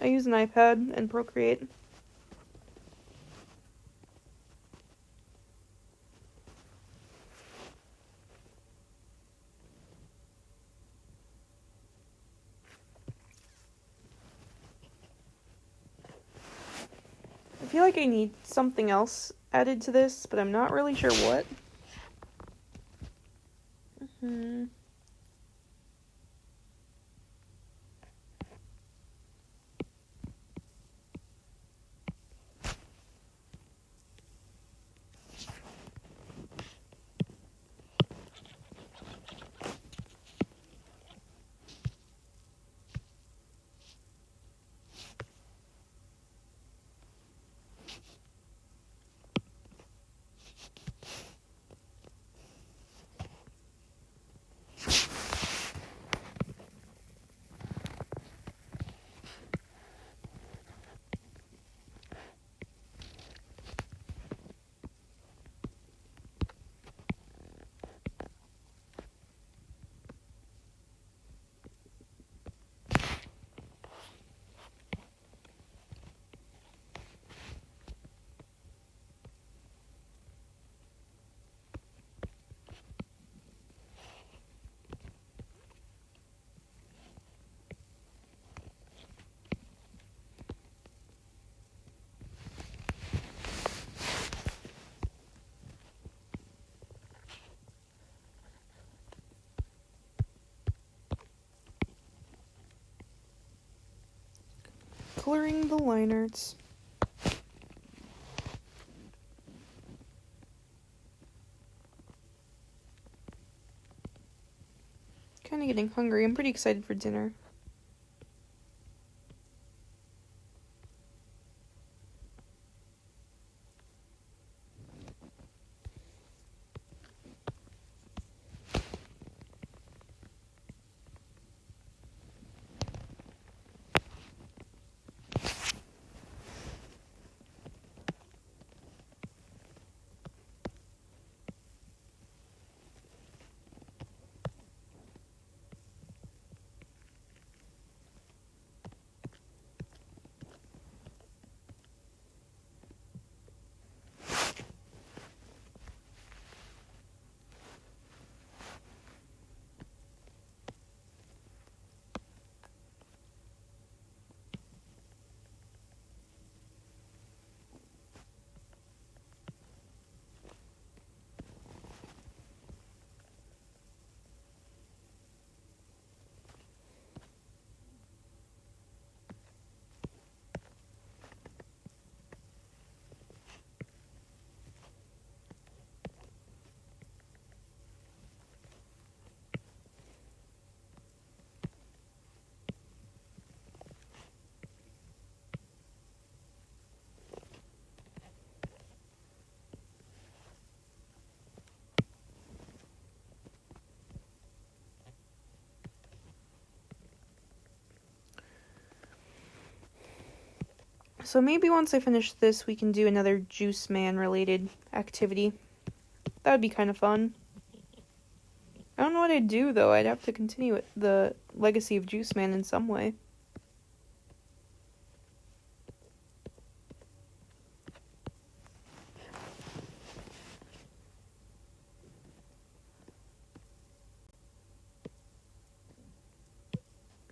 I use an iPad and Procreate. I feel like I need something else added to this, but I'm not really sure what. Coloring the line arts. Kind of getting hungry. I'm pretty excited for dinner. So maybe once I finish this, we can do another Juice Man related activity. That would be kind of fun. I don't know what I'd do, though. I'd have to continue the legacy of Juice Man in some way.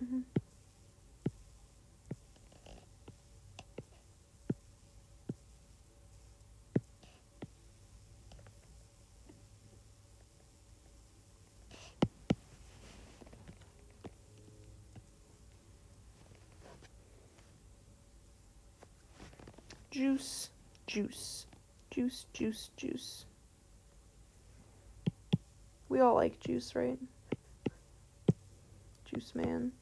Mm-hmm. Juice, juice, juice, juice, juice. We all like juice, right? Juice Man.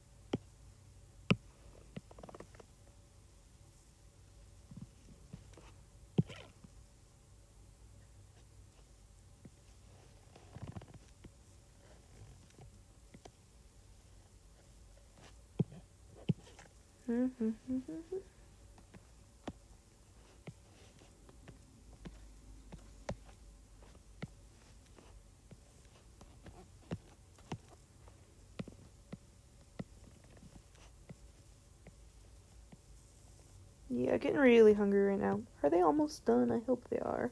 Yeah, getting really hungry right now. Are they almost done? I hope they are.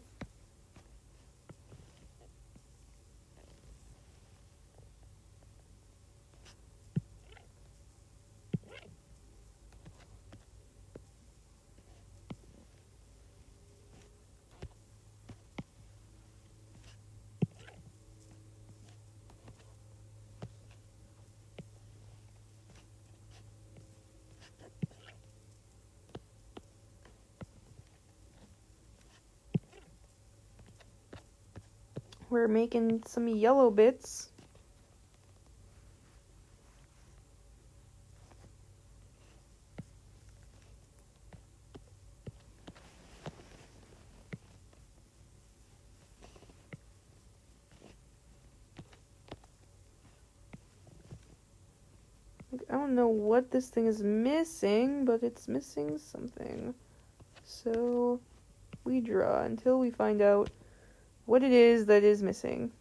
We're making some yellow bits. I don't know what this thing is missing, but it's missing something. So we draw until we find out what it is that is missing.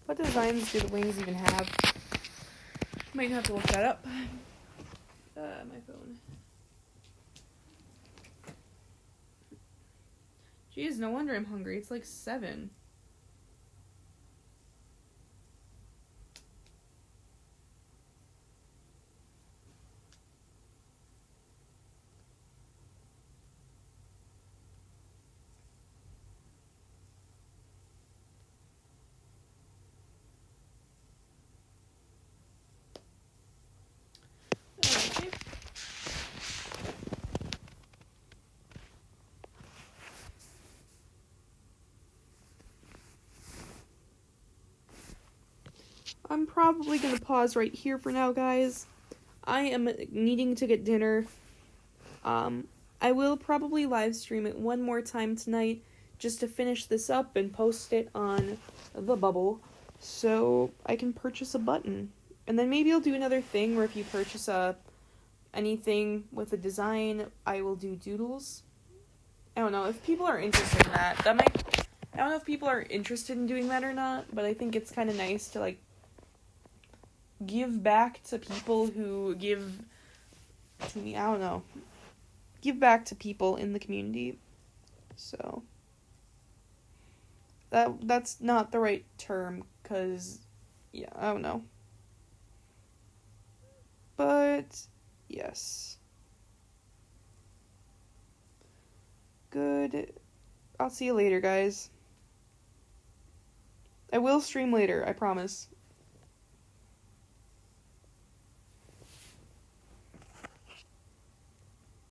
What designs do the wings even have? Might have to look that up. My phone. Geez, no wonder I'm hungry. It's like 7. I'm probably gonna pause right here for now, guys. I am needing to get dinner. I will probably live stream it one more time tonight just to finish this up and post it on the bubble so I can purchase a button. And then maybe I'll do another thing where if you purchase anything with a design, I will do doodles. I don't know if people are interested in that. I don't know if people are interested in doing that or not, but I think it's kind of nice to like give back to people who give to me. I don't know. Give back to people in the community. So that's not the right term cuz yeah, I don't know. But yes. Good. I'll see you later, guys. I will stream later, I promise.